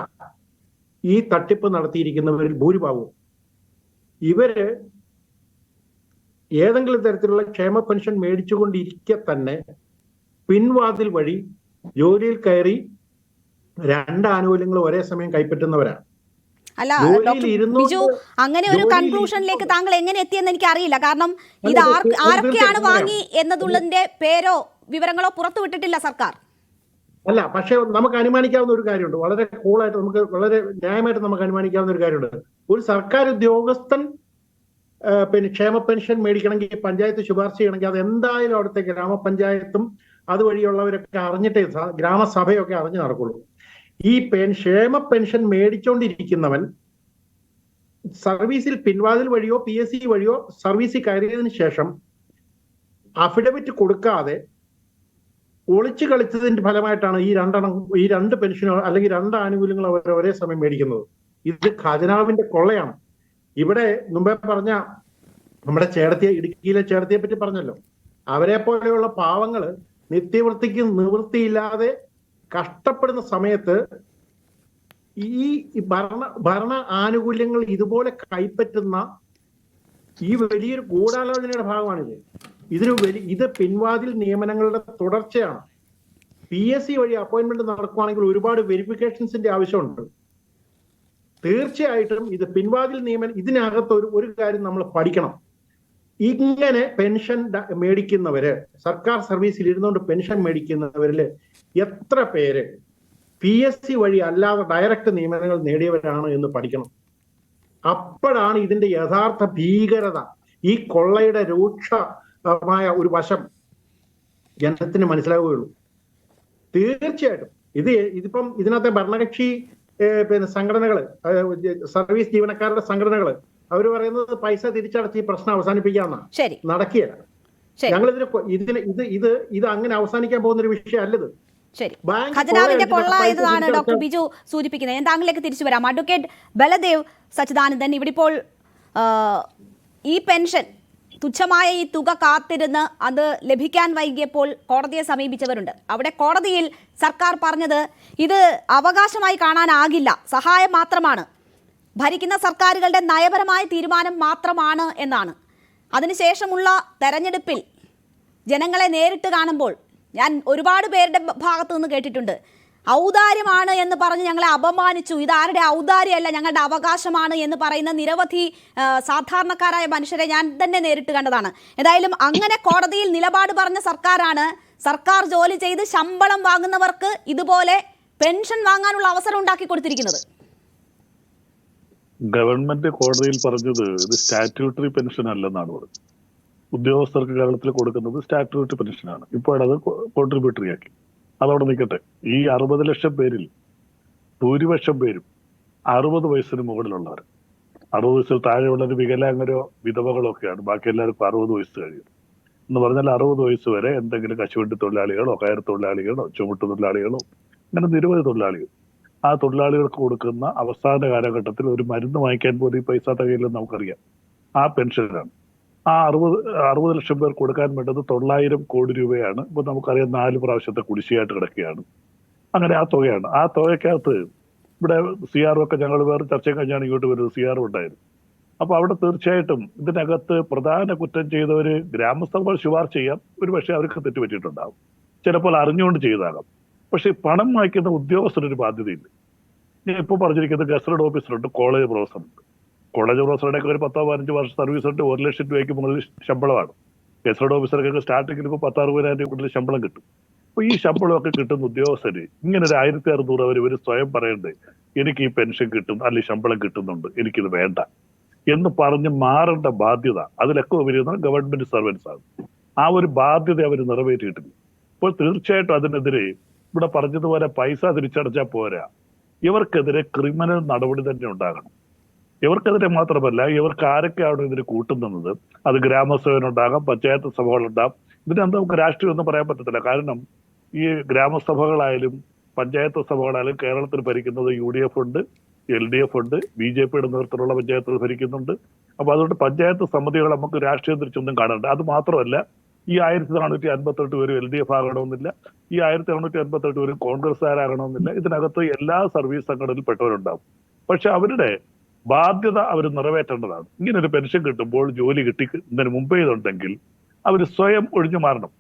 ഈ തട്ടിപ്പ് നടത്തിയിരിക്കുന്നവരിൽ ഭൂരിഭാഗവും. ഇവര് ഏതെങ്കിലും തരത്തിലുള്ള ക്ഷേമ പെൻഷൻ മേടിച്ചുകൊണ്ടിരിക്കെ തന്നെ പിൻവാതിൽ വഴി ജോലിയിൽ കയറി 2 ആനുകൂല്യങ്ങൾ ഒരേ സമയം കൈപ്പറ്റുന്നവരാണ്. അല്ല ബിജു, അങ്ങനെ ഒരു കൺക്ലൂഷനിലേക്ക് താങ്കൾ എങ്ങനെ എത്തിയെന്ന് എനിക്ക് അറിയില്ല. കാരണം ഇത് ആരൊക്കെയാണ് വാങ്ങി എന്നതുള്ളതിന്റെ പേരോ വിവരങ്ങളോ പുറത്തു വിട്ടിട്ടില്ല സർക്കാർ. അല്ല, പക്ഷെ നമുക്ക് അനുമാനിക്കാവുന്ന ഒരു കാര്യമുണ്ട്. വളരെ കൂളായിട്ട്, നമുക്ക് വളരെ ന്യായമായിട്ട് നമുക്ക് അനുമാനിക്കാവുന്ന ഒരു കാര്യമുണ്ട്. ഒരു സർക്കാർ ഉദ്യോഗസ്ഥൻ പിന്നെ ക്ഷേമ പെൻഷൻ മേടിക്കണമെങ്കിൽ പഞ്ചായത്ത് ശുപാർശ ചെയ്യണമെങ്കിൽ അത് എന്തായാലും അവിടുത്തെ ഗ്രാമപഞ്ചായത്തും അതുവഴിയുള്ളവരൊക്കെ അറിഞ്ഞിട്ടേ, ഗ്രാമസഭയൊക്കെ അറിഞ്ഞു നടക്കുള്ളൂ. ഈ ക്ഷേമ പെൻഷൻ മേടിച്ചോണ്ടിരിക്കുന്നവൻ സർവീസിൽ പിൻവാതിൽ വഴിയോ PSC വഴിയോ സർവീസിൽ കയറിയതിനു ശേഷം അഫിഡവിറ്റ് കൊടുക്കാതെ ഒളിച്ചു കളിച്ചതിന്റെ ഫലമായിട്ടാണ് ഈ 2 പെൻഷനോ അല്ലെങ്കിൽ 2 ആനുകൂല്യങ്ങളോ അവർ ഒരേ സമയം മേടിക്കുന്നത്. ഇത് ഖജനാവിന്റെ കൊള്ളയാണ്. ഇവിടെ മുമ്പേ പറഞ്ഞ നമ്മുടെ ഇടുക്കിയിലെ ചേടത്തിയെ പറ്റി പറഞ്ഞല്ലോ. അവരെ പോലെയുള്ള പാവങ്ങള് നിത്യവൃത്തിക്ക് നിവൃത്തിയില്ലാതെ കഷ്ടപ്പെടുന്ന സമയത്ത് ഈ ഭരണ ആനുകൂല്യങ്ങൾ ഇതുപോലെ കൈപ്പറ്റുന്ന ഈ വലിയൊരു ഗൂഢാലോചനയുടെ ഭാഗമാണിത്. ഇത് പിൻവാതിൽ നിയമനങ്ങളുടെ തുടർച്ചയാണ്. PSC വഴി അപ്പോയിന്റ്മെന്റ് നടക്കുകയാണെങ്കിൽ ഒരുപാട് വെരിഫിക്കേഷൻസിന്റെ ആവശ്യമുണ്ട്. തീർച്ചയായിട്ടും ഇത് പിൻവാതിൽ നിയമനം. ഇതിനകത്ത് ഒരു കാര്യം നമ്മൾ പഠിക്കണം. ഇങ്ങനെ പെൻഷൻ മേടിക്കുന്നവര്, സർക്കാർ സർവീസിൽ ഇരുന്നുകൊണ്ട് പെൻഷൻ മേടിക്കുന്നവരില് എത്ര പേര് PSC വഴി അല്ലാതെ ഡയറക്റ്റ് നിയമനങ്ങൾ നേടിയവരാണ് എന്ന് പഠിക്കണം. അപ്പോഴാണ് ഇതിന്റെ യഥാർത്ഥ ഭീകരത, ഈ കൊള്ളയുടെ രൂക്ഷമായ ഒരു വശം ജനത്തിന് മനസ്സിലാവുകയുള്ളൂ. തീർച്ചയായിട്ടും ഇതിപ്പം ഇതിനകത്തെ ഭരണകക്ഷി സംഘടനകള്, സർവീസ് ജീവനക്കാരുടെ സംഘടനകള് അവർ പറയുന്നത് പൈസ തിരിച്ചടച്ച് ഈ പ്രശ്നം അവസാനിപ്പിക്കാമെന്നാണ്. നടക്കുകയില്ല. ഞങ്ങൾ ഇത് അങ്ങനെ അവസാനിക്കാൻ പോകുന്ന ഒരു വിഷയമല്ലത്. ശരി, ഖജനാവിന്റെ കൊള്ള എന്നതാണ് ഡോക്ടർ ബിജു സൂചിപ്പിക്കുന്നത്. ഞാൻ താങ്കളിലേക്ക് തിരിച്ചു വരാം. അഡ്വക്കേറ്റ് ബലദേവ് സച്ചിദാനന്ദൻ, ഇവിടെ ഇപ്പോൾ ഈ പെൻഷൻ തുച്ഛമായ ഈ തുക കാത്തിരുന്ന് അത് ലഭിക്കാൻ വൈകിയപ്പോൾ കോടതിയെ സമീപിച്ചവരുണ്ട്. അവിടെ കോടതിയിൽ സർക്കാർ പറഞ്ഞത് ഇത് അവകാശമായി കാണാനാകില്ല, സഹായം മാത്രമാണ്, ഭരിക്കുന്ന സർക്കാരുകളുടെ നയപരമായ തീരുമാനം മാത്രമാണ് എന്നാണ്. അതിനുശേഷമുള്ള തെരഞ്ഞെടുപ്പിൽ ജനങ്ങളെ നേരിട്ട് കാണുമ്പോൾ ഞാൻ ഒരുപാട് പേരുടെ ഭാഗത്തു നിന്ന് കേട്ടിട്ടുണ്ട്, ഔദാര്യമാണ് എന്ന് പറഞ്ഞ് ഞങ്ങളെ അപമാനിച്ചു, ഇതാരുടെ ഔദാര്യമല്ല ഞങ്ങളുടെ അവകാശമാണ് എന്ന് പറയുന്ന നിരവധി സാധാരണക്കാരായ മനുഷ്യരെ ഞാൻ തന്നെ നേരിട്ട് കണ്ടതാണ്. ഏതായാലും അങ്ങനെ കോടതിയിൽ നിലപാട് പറഞ്ഞ സർക്കാരാണ് സർക്കാർ ജോലി ചെയ്ത് ശമ്പളം വാങ്ങുന്നവർക്ക് ഇതുപോലെ പെൻഷൻ വാങ്ങാനുള്ള അവസരം ഉണ്ടാക്കി കൊടുത്തിരിക്കുന്നത്. ഗവൺമെന്റ് കോടതിയിൽ പറഞ്ഞത് ഇത് സ്റ്റാറ്റ്യൂട്ടറി പെൻഷൻ അല്ലെന്നാണ് പറഞ്ഞത്. ഉദ്യോഗസ്ഥർക്ക് കേരളത്തിൽ കൊടുക്കുന്നത് സ്റ്റാറ്റ്യൂട്ടറി പെൻഷനാണ്. ഇപ്പോൾ അത് കോൺട്രിബ്യൂട്ടറി ആക്കി. അതവിടെ നിൽക്കട്ടെ. ഈ 60 ലക്ഷം പേരിൽ ഭൂരിപക്ഷം പേരും 60 വയസ്സിന് മുകളിലുള്ളവർ. 60 വയസ്സിൽ താഴെയുള്ളവർ വികലാംഗരോ വിധവകളോ ഒക്കെയാണ്. ബാക്കി എല്ലാവർക്കും 60 വയസ്സ് കഴിയും എന്ന് പറഞ്ഞാൽ 60 വയസ്സ് വരെ എന്തെങ്കിലും കശുവണ്ടി തൊഴിലാളികളോ കയർ തൊഴിലാളികളോ ചുമട്ട് തൊഴിലാളികളോ അങ്ങനെ നിരവധി തൊഴിലാളികൾ, ആ തൊഴിലാളികൾക്ക് കൊടുക്കുന്ന അവസാന കാലഘട്ടത്തിൽ ഒരു മരുന്ന് വാങ്ങിക്കാൻ പോലും ഈ പൈസ തികയില്ലെന്ന് നമുക്കറിയാം. ആ പെൻഷനാണ്. ആ 60 ലക്ഷം പേർ കൊടുക്കാൻ വേണ്ടത് 900 കോടി രൂപയാണ്. ഇപ്പൊ നമുക്കറിയാം 4 പ്രാവശ്യത്തെ കുടിശ്ശികയായിട്ട് കിടക്കുകയാണ്. അങ്ങനെ ആ തുകയാണ്. ആ തുകയ്ക്കകത്ത് ഇവിടെ CR ഒക്കെ ഞങ്ങൾ വേറെ ചർച്ചയും കഴിഞ്ഞാണ് ഇങ്ങോട്ട് വരുന്നത്. CR ഉണ്ടായിരുന്നു. അപ്പൊ അവിടെ തീർച്ചയായിട്ടും ഇതിനകത്ത് പ്രധാന കുറ്റം ചെയ്തവര് ഗ്രാമസഭകൾ ശുപാർശ ചെയ്യാം, ഒരു പക്ഷേ അവർക്ക് തെറ്റുപറ്റിയിട്ടുണ്ടാകും, ചിലപ്പോൾ അറിഞ്ഞുകൊണ്ട് ചെയ്താകാം. പക്ഷെ പണം വാങ്ങിക്കുന്ന ഉദ്യോഗസ്ഥരൊരു ബാധ്യതയില്ല. ഞാൻ ഇപ്പോൾ പറഞ്ഞിരിക്കുന്നത് ഗസറ്റഡ് ഓഫീസറുണ്ട്, കോളേജ് പ്രൊഫസറുണ്ട്. കോളേജ് പ്രൊഫസറുടെയൊക്കെ ഒരു 10-15 വർഷം സർവീസ് ഉണ്ട്, 1 ലക്ഷം രൂപയ്ക്ക് മുകളിൽ ശമ്പളമാണ്. ഗസറ്റഡ് ഓഫീസർക്കൊക്കെ സ്റ്റാർട്ടിങ്ങിൽ ഇപ്പോൾ 10-60,000 രൂപ കൂടുതൽ ശമ്പളം കിട്ടും. അപ്പൊ ഈ ശമ്പളമൊക്കെ കിട്ടുന്ന ഉദ്യോഗസ്ഥര് ഇങ്ങനെ ഒരു 1600 ഇവർ സ്വയം പറയണ്ടേ എനിക്ക് ഈ പെൻഷൻ കിട്ടും അല്ലെങ്കിൽ ശമ്പളം കിട്ടുന്നുണ്ട്, എനിക്കിത് വേണ്ട എന്ന് പറഞ്ഞ് മാറേണ്ട ബാധ്യത അതിലൊക്കെ വരുന്ന ഗവൺമെന്റ് സർവൻസ് ആണ്. ആ ഒരു ബാധ്യത അവർ നിറവേറ്റിയിട്ടില്ല. അപ്പോൾ തീർച്ചയായിട്ടും അതിനെതിരെ ഇവിടെ പറഞ്ഞതുപോലെ പൈസ തിരിച്ചടച്ചാൽ പോരാ, ഇവർക്കെതിരെ ക്രിമിനൽ നടപടി തന്നെ ഉണ്ടാകണം. ഇവർക്കെതിരെ മാത്രമല്ല, ഇവർക്ക് ആരൊക്കെയാണ് ഇതിന് കൂട്ടുന്നത്, അത് ഗ്രാമസഭകളുണ്ടാകാം, പഞ്ചായത്ത് സഭകളുണ്ടാകും. ഇതിനെന്താ നമുക്ക് രാഷ്ട്രീയം ഒന്നും പറയാൻ പറ്റത്തില്ല. കാരണം ഈ ഗ്രാമസഭകളായാലും പഞ്ചായത്ത് സഭകളായാലും കേരളത്തിൽ ഭരിക്കുന്നത് UDF ഉണ്ട്, LDF ഉണ്ട്, BJPയുടെ നേതൃത്വത്തിലുള്ള പഞ്ചായത്തുകൾ ഭരിക്കുന്നുണ്ട്. അപ്പൊ അതുകൊണ്ട് പഞ്ചായത്ത് സമിതികൾ നമുക്ക് രാഷ്ട്രീയം തിരിച്ചൊന്നും കാണണ്ട. അത് മാത്രമല്ല, ഈ 1458 പേരും LDF ആകണമെന്നില്ല, ഈ 1458 പേരും കോൺഗ്രസ്സുകാരാകണമെന്നില്ല. ഇതിനകത്ത് എല്ലാ സർവീസ് സംഘടനയിൽ പെട്ടവരുണ്ടാവും. പക്ഷെ അവരുടെ ബാധ്യത അവർ നിറവേറ്റേണ്ടതാണ്. ഇങ്ങനെ ഒരു പെൻഷൻ കിട്ടുമ്പോൾ ജോലി കിട്ടുന്നതിന് മുമ്പേ ഇതുണ്ടെങ്കിൽ അവർ സ്വയം ഒഴിഞ്ഞു മാറണം.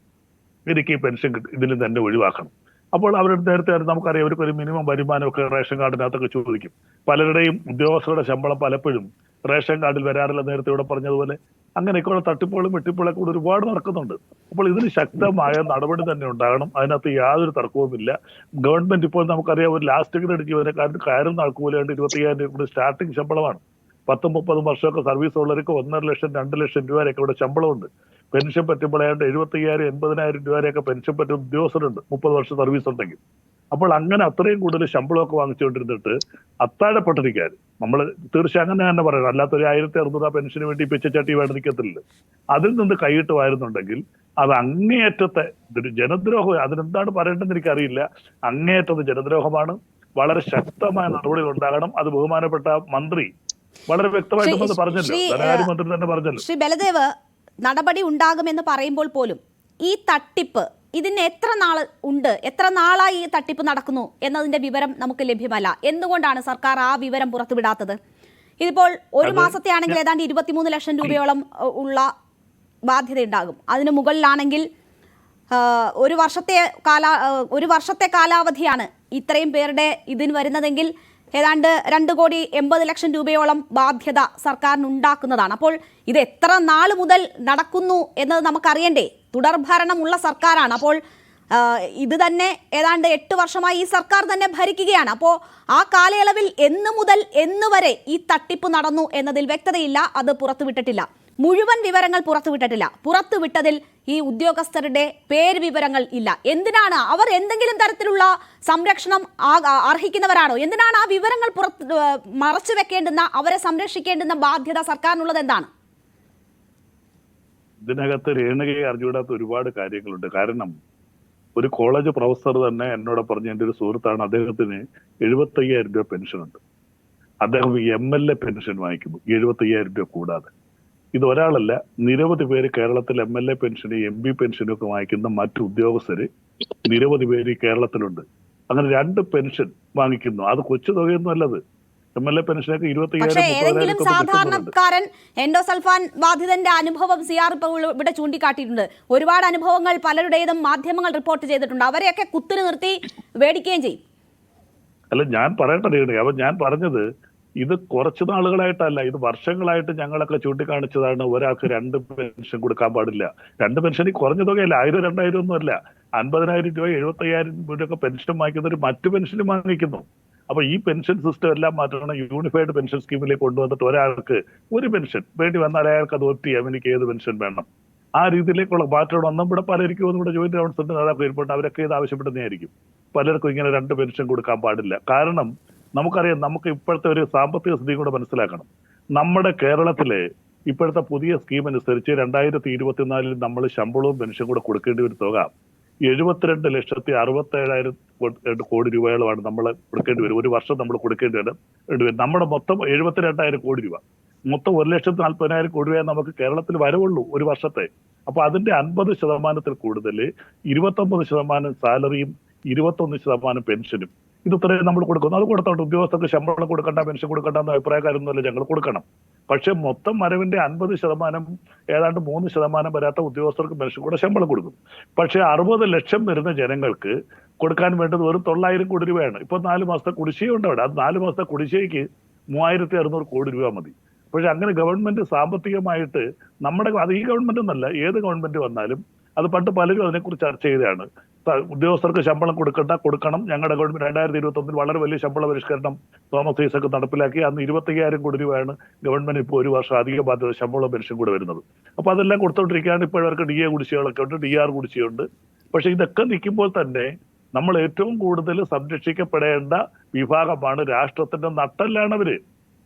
എനിക്ക് ഈ പെൻഷൻ ഇതിൽ തന്നെ ഒഴിവാക്കണം. അപ്പോൾ അവരുടെ നേരത്തെ നമുക്കറിയാം അവർക്ക് ഒരു മിനിമം വരുമാനമൊക്കെ റേഷൻ കാർഡിനകത്തൊക്കെ ചോദിക്കും. പലരുടെയും ഉദ്യോഗസ്ഥരുടെ ശമ്പളം പലപ്പോഴും റേഷൻ കാർഡിൽ വരാറില്ല. നേരത്തെ ഇവിടെ പറഞ്ഞതുപോലെ അങ്ങനെയൊക്കെയുള്ള തട്ടിപ്പുകളും വെട്ടിപ്പുകളൊക്കെ കൂടെ ഒരുപാട് നടക്കുന്നുണ്ട്. അപ്പോൾ ഇതിന് ശക്തമായ നടപടി തന്നെ ഉണ്ടാകണം. അതിനകത്ത് യാതൊരു തർക്കവുമില്ല. ഗവൺമെന്റ് ഇപ്പോൾ നമുക്കറിയാം ഒരു ലാസ്റ്റ് ഗ്രേഡ് ജീവനക്കാരന് കയറുന്ന ആൾക്കൂലായിട്ട് 25,000 രൂപ കൂടി സ്റ്റാർട്ടിംഗ് ശമ്പളമാണ്. 10-30 വർഷമൊക്കെ സർവീസ് ഉള്ളവർക്ക് 1.5 ലക്ഷം 2 ലക്ഷം രൂപ വരെയൊക്കെ ഇവിടെ ശമ്പളമുണ്ട്. പെൻഷൻ പറ്റുമ്പോഴായിട്ട് 75,000-80,000 രൂപ വരെയൊക്കെ പെൻഷൻ പറ്റുന്ന ഉദ്യോഗസ്ഥരുണ്ട് 30 വർഷം സർവീസ് ഉണ്ടെങ്കിൽ. അപ്പോൾ അങ്ങനെ അത്രയും കൂടുതൽ ശമ്പളമൊക്കെ വാങ്ങിച്ചുകൊണ്ടിരുന്നിട്ട് അത്താഴപ്പെട്ടിരിക്കാൻ നമ്മൾ തീർച്ചയായും അങ്ങനെ തന്നെ പറയണം. അല്ലാത്തൊരു 1600 പെൻഷന് വേണ്ടി പിച്ചച്ചട്ടി വേണ്ടി നിൽക്കത്തില്ല. അതിൽ നിന്ന് കൈയിട്ട് വാരുന്നുണ്ടെങ്കിൽ അത് അങ്ങേയറ്റത്തെ ഇതൊരു ജനദ്രോഹം. അതിനെന്താണ് പറയേണ്ടതെന്ന് എനിക്കറിയില്ല. അങ്ങേയറ്റത്തെ ജനദ്രോഹമാണ്. വളരെ ശക്തമായ നടപടികൾ ഉണ്ടാകണം. അത് ബഹുമാനപ്പെട്ട മന്ത്രി വളരെ വ്യക്തമായിട്ട് പറഞ്ഞല്ലോ, ധനകാര്യമന്ത്രി തന്നെ പറഞ്ഞല്ലോ. ശ്രീ ബലദേവ്, നടപടി ഉണ്ടാകുമെന്ന് പറയുമ്പോൾ പോലും ഈ തട്ടിപ്പ് ഇതിന് എത്ര നാൾ ഉണ്ട്, എത്ര നാളായി ഈ തട്ടിപ്പ് നടക്കുന്നു എന്നതിന്റെ വിവരം നമുക്ക് ലഭ്യമല്ല. എന്തുകൊണ്ടാണ് സർക്കാർ ആ വിവരം പുറത്തുവിടാത്തത്? ഇതിപ്പോൾ ഒരു മാസത്തെ ആണെങ്കിൽ ഏതാണ്ട് 23 ലക്ഷം രൂപയോളം ഉള്ള ബാധ്യതയുണ്ടാകും. അതിന് മുകളിലാണെങ്കിൽ ഒരു വർഷത്തെ കാലാവധിയാണ് ഇത്രയും പേരുടെ ഇതിന് വരുന്നതെങ്കിൽ ഏതാണ്ട് 2,80,00,000 രൂപയോളം ബാധ്യത സർക്കാരിന് ഉണ്ടാക്കുന്നതാണ്. അപ്പോൾ ഇത് എത്ര നാൾ മുതൽ നടക്കുന്നു എന്നത് നമുക്കറിയണ്ടേ? തുടർഭരണമുള്ള സർക്കാരാണ്. അപ്പോൾ ഇത് തന്നെ ഏതാണ്ട് 8 വർഷമായി ഈ സർക്കാർ തന്നെ ഭരിക്കുകയാണ്. അപ്പോൾ ആ കാലയളവിൽ എന്ന് മുതൽ എന്ന് വരെ ഈ തട്ടിപ്പ് നടന്നു എന്നതിൽ വ്യക്തതയില്ല. അത് പുറത്തുവിട്ടിട്ടില്ല. മുഴുവൻ വിവരങ്ങൾ പുറത്തുവിട്ടിട്ടില്ല. പുറത്തുവിട്ടതിൽ ഈ ഉദ്യോഗസ്ഥരുടെ പേര് വിവരങ്ങൾ ഇല്ല. എന്തിനാണ് അവർ എന്തെങ്കിലും തരത്തിലുള്ള സംരക്ഷണം അർഹിക്കുന്നവരാണോ? എന്തിനാണ് ആ വിവരങ്ങൾ മറച്ചു വെക്കേണ്ടുന്ന, അവരെ സംരക്ഷിക്കേണ്ടുന്ന ബാധ്യത സർക്കാരിനുള്ളത്? എന്താണ് ഇതിനകത്ത് രേണുകയെ അറിഞ്ഞുകൂടാത്ത ഒരുപാട് കാര്യങ്ങളുണ്ട്. കാരണം ഒരു കോളേജ് പ്രൊഫസർ തന്നെ എന്നോട് പറഞ്ഞ എൻ്റെ ഒരു സുഹൃത്താണ്, അദ്ദേഹത്തിന് 75,000 രൂപ പെൻഷൻ ഉണ്ട്. അദ്ദേഹം MLA പെൻഷൻ വാങ്ങിക്കുന്നു 75,000 രൂപ കൂടാതെ. ഇത് ഒരാളല്ല, നിരവധി പേര് കേരളത്തിൽ MLA പെൻഷനും MP പെൻഷനും ഒക്കെ വാങ്ങിക്കുന്ന മറ്റു ഉദ്യോഗസ്ഥര് നിരവധി പേര് ഈ കേരളത്തിലുണ്ട്. അങ്ങനെ 2 പെൻഷൻ വാങ്ങിക്കുന്നു. അത് കൊച്ചു തുകയൊന്നും അല്ലത്. MLA പെൻഷനൊക്കെ 25,000. ഏതെങ്കിലും സാധാരണക്കാരൻ എൻഡോസൾഫാൻ ബാധിതന്റെ അനുഭവം CR ഇവിടെ ചൂണ്ടിക്കാട്ടിയിട്ടുണ്ട്. ഒരുപാട് അനുഭവങ്ങൾ പലരുടേതും മാധ്യമങ്ങൾ റിപ്പോർട്ട് ചെയ്തിട്ടുണ്ട്. അവരെയൊക്കെ കുത്തിരി നിർത്തി മേടിക്കുകയും ചെയ്യും. അല്ല, ഞാൻ പറയട്ടെ. അപ്പൊ ഞാൻ പറഞ്ഞത് ഇത് കുറച്ചു നാളുകളായിട്ടല്ല, ഇത് വർഷങ്ങളായിട്ട് ഞങ്ങളൊക്കെ ചൂണ്ടിക്കാണിച്ചതാണ്. ഒരാൾക്ക് 2 പെൻഷൻ കൊടുക്കാൻ പാടില്ല. 2 പെൻഷൻ കുറഞ്ഞ തുകയല്ല, 1,000 2,000 ഒന്നും അല്ല. 50,000 രൂപ 75,000 രൂപയൊക്കെ പെൻഷൻ വാങ്ങിക്കുന്നവർ മറ്റു പെൻഷനും വാങ്ങിക്കുന്നു. അപ്പൊ ഈ പെൻഷൻ സിസ്റ്റം എല്ലാം മാറ്റണം. യൂണിഫൈഡ് പെൻഷൻ സ്കീമിലേക്ക് കൊണ്ടുവന്നിട്ട് ഒരാൾക്ക് ഒരു പെൻഷൻ വേണ്ടി വന്നാൽ അയാൾക്ക് അത് ഒറ്റ എനിക്ക് ഏത് പെൻഷൻ വേണം, ആ രീതിയിലേക്കുള്ള മാറ്റം ഒന്നും ഇവിടെ പലർക്കും ഒന്നും ഇവിടെ ജോയിന്റ് കൗൺസിലിന്റെ നേതാക്കൾ ഇരിപ്പുണ്ട്. അവരൊക്കെ ഇത് ആവശ്യപ്പെടുന്നതായിരിക്കും. പലർക്കും ഇങ്ങനെ 2 പെൻഷൻ കൊടുക്കാൻ പാടില്ല. കാരണം നമുക്കറിയാം, നമുക്ക് ഇപ്പോഴത്തെ ഒരു സാമ്പത്തിക സ്ഥിതി കൂടെ മനസ്സിലാക്കണം. നമ്മുടെ കേരളത്തിലെ ഇപ്പോഴത്തെ പുതിയ സ്കീം അനുസരിച്ച് 2024 നമ്മൾ ശമ്പളവും പെൻഷൻ കൂടെ കൊടുക്കേണ്ടി ഒരു തുക 72,67,000 കോടി രൂപയോളമാണ് നമ്മൾ കൊടുക്കേണ്ടി വരും. ഒരു വർഷം നമ്മൾ കൊടുക്കേണ്ടി വരും. നമ്മുടെ മൊത്തം 72,000 കോടി രൂപ, മൊത്തം 1,40,000 കോടി രൂപ നമുക്ക് കേരളത്തിൽ വരവുള്ളൂ ഒരു വർഷത്തെ. അപ്പൊ അതിന്റെ 50% കൂടുതൽ 29% സാലറിയും 21% പെൻഷനും ഇത്രയും നമ്മൾ കൊടുക്കുന്നു. അത് കൊടുത്തോണ്ട് ഉദ്യോഗസ്ഥർക്ക് ശമ്പളം കൊടുക്കണ്ട, പെൻഷൻ കൊടുക്കണ്ട എന്ന അഭിപ്രായക്കാരൊന്നുമല്ല, ഞങ്ങൾ കൊടുക്കണം. പക്ഷെ മൊത്തം വരവിന്റെ 50% ഏതാണ്ട് 3% വരാത്ത ഉദ്യോഗസ്ഥർക്ക് പെൻഷൻ കൂടെ ശമ്പളം കൊടുക്കും. പക്ഷെ 60 ലക്ഷം വരുന്ന ജനങ്ങൾക്ക് കൊടുക്കാൻ വേണ്ടത് വെറും 900 കോടി രൂപയാണ്. ഇപ്പൊ 4 മാസത്തെ കുടിശ്ശികയുണ്ട് അവിടെ. അത് 4 മാസത്തെ കുടിശ്ശികയ്ക്ക് 3,600 കോടി രൂപ മതി. പക്ഷെ അങ്ങനെ ഗവൺമെന്റ് സാമ്പത്തികമായിട്ട് അത് ഈ ഗവൺമെന്റ് എന്നല്ല, ഏത് ഗവൺമെന്റ് വന്നാലും അത് പണ്ട് പലരും അതിനെക്കുറിച്ച് ചർച്ച ചെയ്തതാണ്. ഉദ്യോഗസ്ഥർക്ക് ശമ്പളം കൊടുക്കണം. ഞങ്ങളുടെ ഗവൺമെന്റ് 2021 വളരെ വലിയ ശമ്പള പരിഷ്കരണം തോമസ് ഐസക് നടപ്പിലാക്കി. അന്ന് 25,000 കോടി രൂപയാണ് ഗവൺമെന്റ് ഇപ്പോൾ ഒരു വർഷം അധിക ബാധ്യത ശമ്പള പെൻഷൻ കൂടെ വരുന്നത്. അപ്പൊ അതെല്ലാം കൊടുത്തോണ്ടിരിക്കുകയാണ്. ഇപ്പോഴവർക്ക് DA കുടിശ്ശികളൊക്കെ ഉണ്ട്, DR കുടിശ്ശിയുണ്ട്. പക്ഷെ ഇതൊക്കെ നിൽക്കുമ്പോൾ തന്നെ നമ്മൾ ഏറ്റവും കൂടുതൽ സംരക്ഷിക്കപ്പെടേണ്ട വിഭാഗമാണ് രാഷ്ട്രത്തിന്റെ നട്ടെല്ലാണ് അവര്.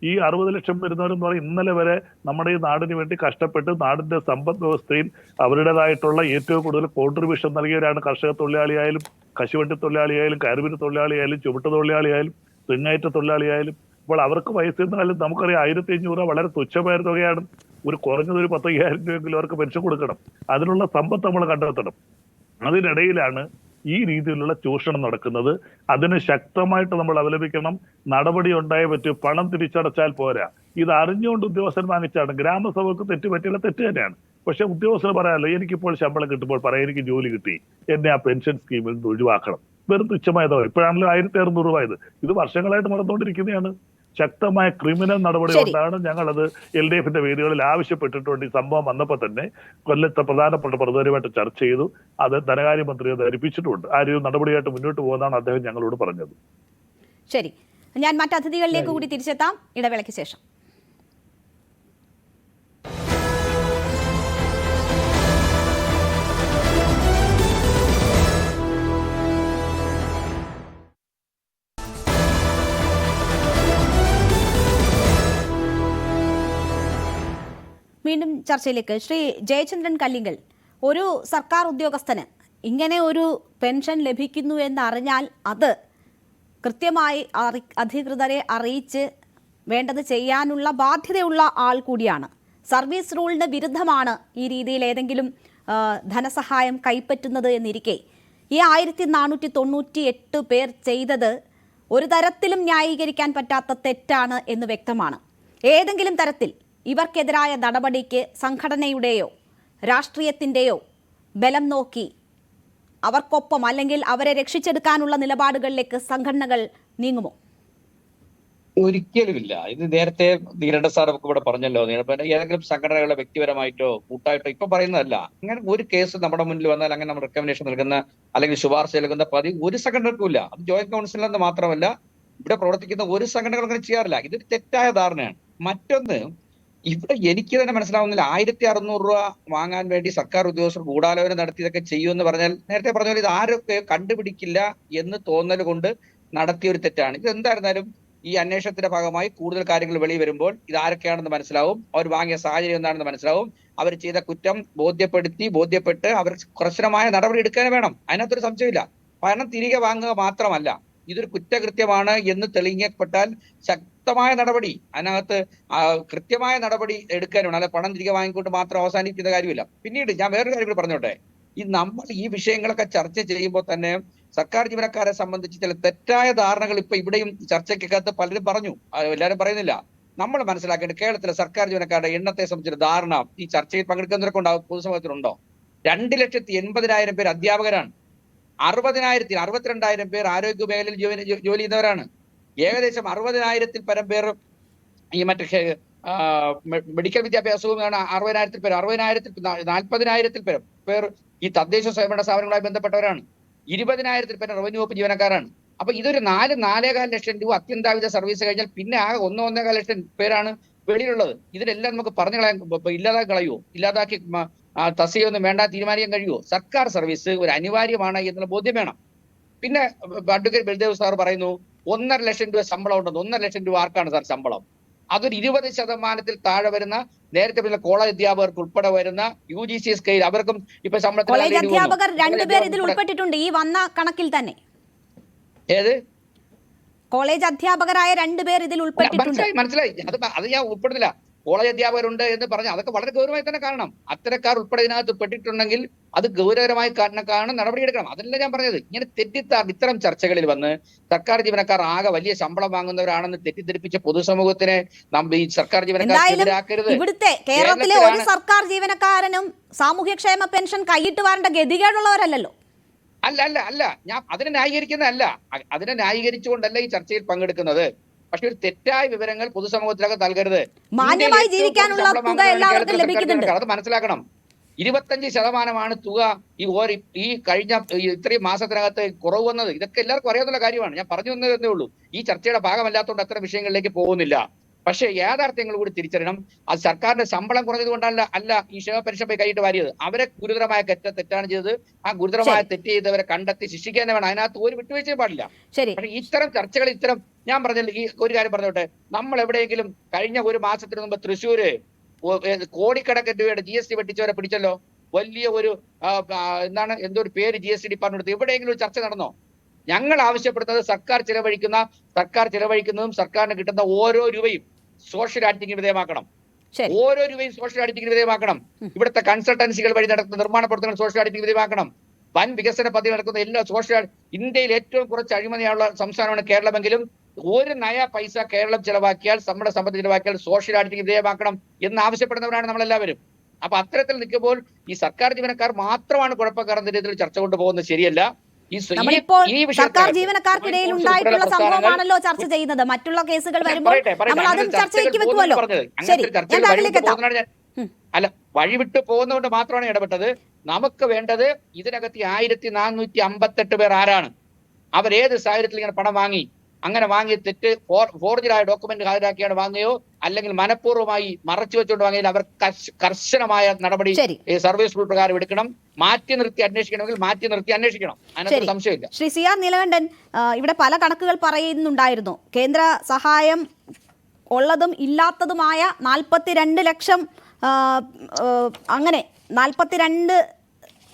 ഈ 60 ലക്ഷം വരുന്നവരെന്ന് പറയും ഇന്നലെ വരെ നമ്മുടെ ഈ നാടിന് വേണ്ടി കഷ്ടപ്പെട്ട് നാടിന്റെ സമ്പദ് വ്യവസ്ഥയിൽ അവരുടേതായിട്ടുള്ള ഏറ്റവും കൂടുതൽ കോൺട്രിബ്യൂഷൻ നൽകിയവരാണ്. കർഷക തൊഴിലാളിയായാലും, കശുവണ്ടി തൊഴിലാളിയായാലും, കയറുവിന് തൊഴിലാളിയായാലും, ചുവട്ട് തൊഴിലാളിയായാലും, തെങ്ങേറ്റ തൊഴിലാളിയായാലും. അപ്പോൾ അവർക്ക് പൈസ എന്നാലും നമുക്കറിയാം 1,500 വളരെ തുച്ഛമായ തുകയാണ്. ഒരു കുറഞ്ഞത് ഒരു 10,000 രൂപയെങ്കിലും അവർക്ക് പെൻഷൻ കൊടുക്കണം. അതിനുള്ള സമ്പത്ത് നമ്മൾ കണ്ടെത്തണം. അതിനിടയിലാണ് ഈ രീതിയിലുള്ള ചൂഷണം നടക്കുന്നത്. അതിന് ശക്തമായിട്ട് നമ്മൾ അവലംബിക്കണം. നടപടി ഉണ്ടായേ പറ്റൂ. പണം തിരിച്ചടച്ചാൽ പോരാ. ഇത് അറിഞ്ഞുകൊണ്ട് ഉദ്യോഗസ്ഥൻ വാങ്ങിച്ചാണ്. ഗ്രാമസഭക്ക് തെറ്റുപറ്റിയുള്ള തെറ്റ് തന്നെയാണ്. പക്ഷെ ഉദ്യോഗസ്ഥന് പറയാമല്ലോ, എനിക്കിപ്പോൾ ശമ്പളം കിട്ടുമ്പോൾ പറയാം എനിക്ക് ജോലി കിട്ടി, എന്നെ ആ പെൻഷൻ സ്കീമിൽ നിന്ന് ഒഴിവാക്കണം. വെറും തുച്ഛമായതോ. ഇപ്പോഴാണല്ലോ 1,600 രൂപ. ഇത് വർഷങ്ങളായിട്ട് നടന്നുകൊണ്ടിരിക്കുന്നതാണ്. ശക്തമായ ക്രിമിനൽ നടപടി കൊണ്ടാണ് ഞങ്ങളത് LDFന്റെ വേദികളിൽ ആവശ്യപ്പെട്ടിട്ടുണ്ട്. ഈ സംഭവം വന്നപ്പോൾ തന്നെ കൊല്ലത്തെ പ്രധാനപ്പെട്ട പ്രതിനിധിയുമായിട്ട് ചർച്ച ചെയ്തു. അത് ധനകാര്യമന്ത്രിയെ ധരിപ്പിച്ചിട്ടുണ്ട്. ആ രീതി നടപടിയായിട്ട് മുന്നോട്ട് പോകുന്നതാണ് അദ്ദേഹം ഞങ്ങളോട് പറഞ്ഞത്. ശരി, ഞാൻ മറ്റ് അതിഥികളിലേക്ക് കൂടി തിരിച്ചെത്താം ഇടവേളയ്ക്ക് ശേഷം. വീണ്ടും ചർച്ചയിലേക്ക്. ശ്രീ ജയചന്ദ്രൻ കല്ലിങ്കൽ, ഒരു സർക്കാർ ഉദ്യോഗസ്ഥന് ഇങ്ങനെ ഒരു പെൻഷൻ ലഭിക്കുന്നു എന്നറിഞ്ഞാൽ അത് കൃത്യമായി അധികൃതരെ അറിയിച്ച് വേണ്ടത് ചെയ്യാനുള്ള ബാധ്യതയുള്ള ആൾ കൂടിയാണ്. സർവീസ് റൂളിന് വിരുദ്ധമാണ് ഈ രീതിയിൽ ഏതെങ്കിലും ധനസഹായം കൈപ്പറ്റുന്നത് എന്നിരിക്കെ ഈ 1,498 പേർ ചെയ്തത് ഒരു തരത്തിലും ന്യായീകരിക്കാൻ പറ്റാത്ത തെറ്റാണ് എന്ന് വ്യക്തമാണ്. ഏതെങ്കിലും തരത്തിൽ ഇവർക്കെതിരായ നടപടിക്ക് സംഘടനയുടെയോ രാഷ്ട്രീയത്തിൻ്റെയോ ബലം നോക്കി അവർക്കൊപ്പം അല്ലെങ്കിൽ അവരെ രക്ഷിച്ചെടുക്കാനുള്ള നിലപാടുകളിലേക്ക് സംഘടനകൾ നീങ്ങുമോ? ഒരിക്കലുമില്ല. ഇത് നേരത്തെ നീരണ്ട സാർ ഒക്കെ ഇവിടെ പറഞ്ഞല്ലോ, ഏതെങ്കിലും സംഘടനകളെ വ്യക്തിപരമായിട്ടോ കൂട്ടായിട്ടോ ഇപ്പൊ പറയുന്നതല്ല. അങ്ങനെ ഒരു കേസ് നമ്മുടെ മുന്നിൽ വന്നാൽ അങ്ങനെ നമ്മൾ റെക്കമെൻഡേഷൻ നൽകുന്ന അല്ലെങ്കിൽ ശുപാർശ നൽകുന്ന പതിവ് ഒരു സംഘടനക്കും ഇല്ല. അത് ജോയിന്റ് കൗൺസിലിൽ നിന്ന് മാത്രമല്ല, ഇവിടെ പ്രവർത്തിക്കുന്ന ഒരു സംഘടനകൾ അങ്ങനെ ചെയ്യാറില്ല. ഇതൊരു തെറ്റായ ധാരണയാണ്. മറ്റൊന്ന്, ഇവിടെ എനിക്ക് തന്നെ മനസ്സിലാവുന്നില്ല, 1600 രൂപ വാങ്ങാൻ വേണ്ടി സർക്കാർ ഉദ്യോഗസ്ഥർ ഗൂഢാലോചന നടത്തിയതൊക്കെ ചെയ്യുമെന്ന് പറഞ്ഞാൽ, നേരത്തെ പറഞ്ഞ പോലെ ഇത് ആരൊക്കെ കണ്ടുപിടിക്കില്ല എന്ന് തോന്നൽ കൊണ്ട് നടത്തിയ ഒരു തെറ്റാണ്. ഇത് എന്തായിരുന്നാലും ഈ അന്വേഷണത്തിന്റെ ഭാഗമായി കൂടുതൽ കാര്യങ്ങൾ വെളിയിൽ വരുമ്പോൾ ഇത് ആരൊക്കെയാണെന്ന് മനസ്സിലാവും, അവർ വാങ്ങിയ സാഹചര്യം എന്താണെന്ന് മനസ്സിലാവും, അവർ ചെയ്ത കുറ്റം ബോധ്യപ്പെട്ട് അവർ കർശനമായ നടപടി എടുക്കാൻ വേണം. അതിനകത്തൊരു സംശയമില്ല. പണം തിരികെ വാങ്ങുക മാത്രമല്ല, ഇതൊരു കുറ്റകൃത്യമാണ് എന്ന് തെളിയിക്കപ്പെട്ടാൽ ശക്തമായ നടപടി, അതിനകത്ത് കൃത്യമായ നടപടി എടുക്കാൻ വേണം. അല്ല പണം തിരികെ വാങ്ങിക്കൊണ്ട് മാത്രം അവസാനിക്കുന്ന കാര്യമില്ല. പിന്നീട് ഞാൻ വേറൊരു കാര്യം കൂടി പറഞ്ഞോട്ടെ. നമ്മൾ ഈ വിഷയങ്ങളൊക്കെ ചർച്ച ചെയ്യുമ്പോൾ തന്നെ സർക്കാർ ജീവനക്കാരെ സംബന്ധിച്ച് ചില തെറ്റായ ധാരണകൾ ഇപ്പൊ ഇവിടെയും ചർച്ചയ്ക്കകത്ത് പലരും പറഞ്ഞു, എല്ലാവരും പറയുന്നില്ല. നമ്മൾ മനസ്സിലാക്കേണ്ടത് കേരളത്തിലെ സർക്കാർ ജീവനക്കാരുടെ എണ്ണത്തെ സംബന്ധിച്ച ധാരണ ഈ ചർച്ചയിൽ പങ്കെടുക്കുന്നവരൊക്കെ ഉണ്ടാവും, പൊതുസമൂഹത്തിലുണ്ടോ? 2,80,000 പേര് അധ്യാപകരാണ്, 62,000 പേർ ആരോഗ്യ മേഖലയിൽ ജോലി ചെയ്യുന്നവരാണ്, ഏകദേശം 60,000 പരം പേർ ഈ മറ്റേ മെഡിക്കൽ വിദ്യാഭ്യാസവുമാണ് 60,000 പേർ, 40,000 പേർ ഈ തദ്ദേശ സ്വയംഭരണ സ്ഥാപനങ്ങളുമായി ബന്ധപ്പെട്ടവരാണ്, 20,000 പേർ റവന്യൂ വകുപ്പ് ജീവനക്കാരാണ്. അപ്പൊ ഇതൊരു 4-4.5 ലക്ഷം രൂപ അത്യന്താവിധ സർവീസ് കഴിഞ്ഞാൽ പിന്നെ ആകെ 1-1.25 ലക്ഷം പേരാണ് വെളിയിലുള്ളത്. ഇതിനെല്ലാം നമുക്ക് പറഞ്ഞു കളയാൻ ഇല്ലാതാക്കി കളയുമോ? ഇല്ലാതാക്കി തസ്തികയൊന്നും വേണ്ട തീരുമാനിക്കാൻ കഴിയുമോ? സർക്കാർ സർവീസ് ഒരു അനിവാര്യമാണ് എന്നുള്ള ബോധ്യം വേണം. പിന്നെ അഡ്വക്കേറ്റ് ബൽദേവ് സാർ പറയുന്നു 1.5 ലക്ഷം രൂപ ശമ്പളം ഉണ്ടെന്ന്. 1.5 ലക്ഷം രൂപ ആർക്കാണ് സാർ ശമ്പളം? അതൊരു 20% താഴെ വരുന്ന നേരത്തെ പറഞ്ഞ കോളേജ് അധ്യാപകർക്ക് ഉൾപ്പെടെ വരുന്ന UGC സ്കെയിൽ അവർക്കും ഇപ്പൊ ശമ്പളത്തിൽ കോളേജ് അധ്യാപകർ 2 പേർ ഇതിൽ ഉൾപ്പെട്ടിട്ടുണ്ട് ഈ വന്ന കണക്കിൽ തന്നെ. ഏത് കോളേജ് അധ്യാപകരായ 2 പേർ ഇതിൽ ഉൾപ്പെട്ടിട്ടുണ്ട്. മനസ്സിലായി. അത് ഞാൻ ഉൾപ്പെടുന്നില്ല. കോളേജ് അധ്യാപകരുണ്ട് എന്ന് പറഞ്ഞാൽ അതൊക്കെ വളരെ ഗൗരവമായി തന്നെ കാണണം. അത്തരക്കാർ ഉൾപ്പെടെ ഇതിനകത്ത് പെട്ടിട്ടുണ്ടെങ്കിൽ അത് ഗൗരവമായി കാണണം, നടപടിയെടുക്കണം. അതല്ല ഞാൻ പറഞ്ഞത്. ഇങ്ങനെ ഇത്തരം ചർച്ചകളിൽ വന്ന് സർക്കാർ ജീവനക്കാർ ആകെ വലിയ ശമ്പളം വാങ്ങുന്നവരാണെന്ന് തെറ്റിദ്ധരിപ്പിച്ച പൊതുസമൂഹത്തിനെ ഈ സർക്കാർ ജീവനക്കാരെതിരാക്കരുത്. ഇവിടുത്തെ കേരളത്തിലെ ഒരു സർക്കാർ ജീവനക്കാരനും സാമൂഹ്യക്ഷേമ പെൻഷൻ കൈയിട്ട് വരേണ്ട ഗതികേടുള്ളവരല്ലോ. അല്ല ഞാൻ അതിനെ ന്യായീകരിക്കുന്നതല്ല, അതിനെ ന്യായീകരിച്ചുകൊണ്ടല്ല ഈ ചർച്ചയിൽ പങ്കെടുക്കുന്നത്. പക്ഷെ ഒരു തെറ്റായ വിവരങ്ങൾ പൊതുസമൂഹത്തിലൊക്കെ നൽകരുത്. മാന്യമായി ജീവിക്കാനുള്ള തുക എല്ലാവർക്കും ലഭിക്കുന്നുണ്ട്, അത് മനസ്സിലാക്കണം. 25% തുക ഈ കഴിഞ്ഞ ഇത്രയും മാസത്തിനകത്ത് കുറവ് വന്നത്. ഇതൊക്കെ എല്ലാവർക്കും അറിയാവുന്ന കാര്യമാണ്. ഞാൻ പറഞ്ഞു തന്നതേ ഉള്ളൂ. ഈ ചർച്ചയുടെ ഭാഗമല്ലാത്തതുകൊണ്ട് അത്തരം വിഷയങ്ങളിലേക്ക് പോകുന്നില്ല. പക്ഷേ യാഥാർത്ഥ്യങ്ങൾ കൂടി തിരിച്ചറിയണം. അത് സർക്കാരിന്റെ ശമ്പളം കുറഞ്ഞത് കൊണ്ടല്ല ഈ ക്ഷേമ പെൻഷൻ പോയി കൈയിട്ട് വാരിയത്. അവരെ ഗുരുതരമായ തെറ്റാണ് ചെയ്തത്. ആ ഗുരുതരമായ തെറ്റ് ചെയ്തവരെ കണ്ടെത്തി ശിക്ഷിക്കാൻ വേണം. അതിനകത്ത് ഒരു വിട്ടുവീഴ്ചയും പാടില്ല. പക്ഷേ ഇത്തരം ചർച്ചകൾ ഞാൻ പറഞ്ഞല്ലോ, ഈ ഒരു കാര്യം പറഞ്ഞോട്ടെ. നമ്മൾ എവിടെയെങ്കിലും കഴിഞ്ഞ ഒരു മാസത്തിന് മുമ്പ് തൃശ്ശൂര് കോടിക്കണക്കിന് രൂപയുടെ GST വെട്ടിച്ചവരെ പിടിച്ചല്ലോ. വലിയ ഒരു എന്തോ ഒരു പേര് GST ഡിപ്പാർട്ട്മെന്റ്. എവിടെയെങ്കിലും ഒരു ചർച്ച നടന്നോ? ഞങ്ങൾ ആവശ്യപ്പെടുന്നത് സർക്കാർ ചിലവഴിക്കുന്നതും സർക്കാരിന് കിട്ടുന്ന ഓരോ രൂപയും സോഷ്യൽ ഓഡിറ്റിംഗിന് വിധേയമാക്കണം. ഓരോ രൂപയും സോഷ്യൽ ഓഡിറ്റിംഗിന് വിധേയമാക്കണം. ഇവിടുത്തെ കൺസൾട്ടൻസികൾ വഴി നടക്കുന്ന നിർമ്മാണ പ്രവർത്തനങ്ങൾ സോഷ്യൽ ഓഡിറ്റിംഗിന് വിധേയമാക്കണം. വൻ വികസന പദ്ധതി നടക്കുന്ന എല്ലാ ഇന്ത്യയിൽ ഏറ്റവും കുറച്ച് അഴിമതിയുള്ള സംസ്ഥാനമാണ് കേരളമെങ്കിലും 1 നയ പൈസ കേരളം ചെലവാക്കിയാൽ, നമ്മുടെ സമ്പത്ത് ചെലവാക്കിയാൽ സോഷ്യൽ ഓഡിറ്റിംഗിന് വിധേയമാക്കണം എന്ന് ആവശ്യപ്പെടുന്നവരാണ് നമ്മളെല്ലാവരും. അപ്പൊ അത്തരത്തിൽ നിൽക്കുമ്പോൾ ഈ സർക്കാർ ജീവനക്കാർ മാത്രമാണ് കുഴപ്പക്കാരെന്ന രീതിയിൽ ചർച്ച കൊണ്ടുപോകുന്നത് ശരിയല്ല. നമ്മളിപ്പോൾ സർക്കാർ ജീവനക്കാർക്കിടയിൽ ഉണ്ടായിട്ടുള്ള സംഭവമാണല്ലോ ചർച്ച ചെയ്യുന്നത്. മറ്റുള്ള കേസുകൾ വരുമ്പോൾ നമ്മൾ അതും ചർച്ചയ്ക്ക് വെക്കുമല്ലോ. അല്ല, വഴിവിട്ട് പോകുന്നതുകൊണ്ട് മാത്രമാണ് ഇടപെട്ടത്. നമുക്ക് വേണ്ടത് ഇതിനകത്ത് 1458 പേർ ആരാണ്, അവരേത് സാഹചര്യത്തിൽ ഇങ്ങനെ പണം വാങ്ങി, അങ്ങനെ വാങ്ങിയ തെറ്റ് ഫോർജറായ ഡോക്യുമെന്റ് ഹാജരാക്കിയാണ് വാങ്ങിയോ അല്ലെങ്കിൽ മനഃപൂർവ്വമായി മറച്ചു വെച്ചുകൊണ്ട് വാങ്ങിയാൽ അവർ കർശനമായ നടപടി സർവീസ് റൂൾ പ്രകാരം എടുക്കണം. മാറ്റി നിർത്തി അന്വേഷിക്കണമെങ്കിൽ മാറ്റി നിർത്തി അന്വേഷിക്കണം. അതിനകത്ത് സംശയമില്ല. ശ്രീ CR നീലകണ്ഠൻ, ഇവിടെ പല കണക്കുകൾ പറയുന്നുണ്ടായിരുന്നു. കേന്ദ്ര സഹായം ഉള്ളതും ഇല്ലാത്തതുമായ 42 ലക്ഷം, അങ്ങനെ 42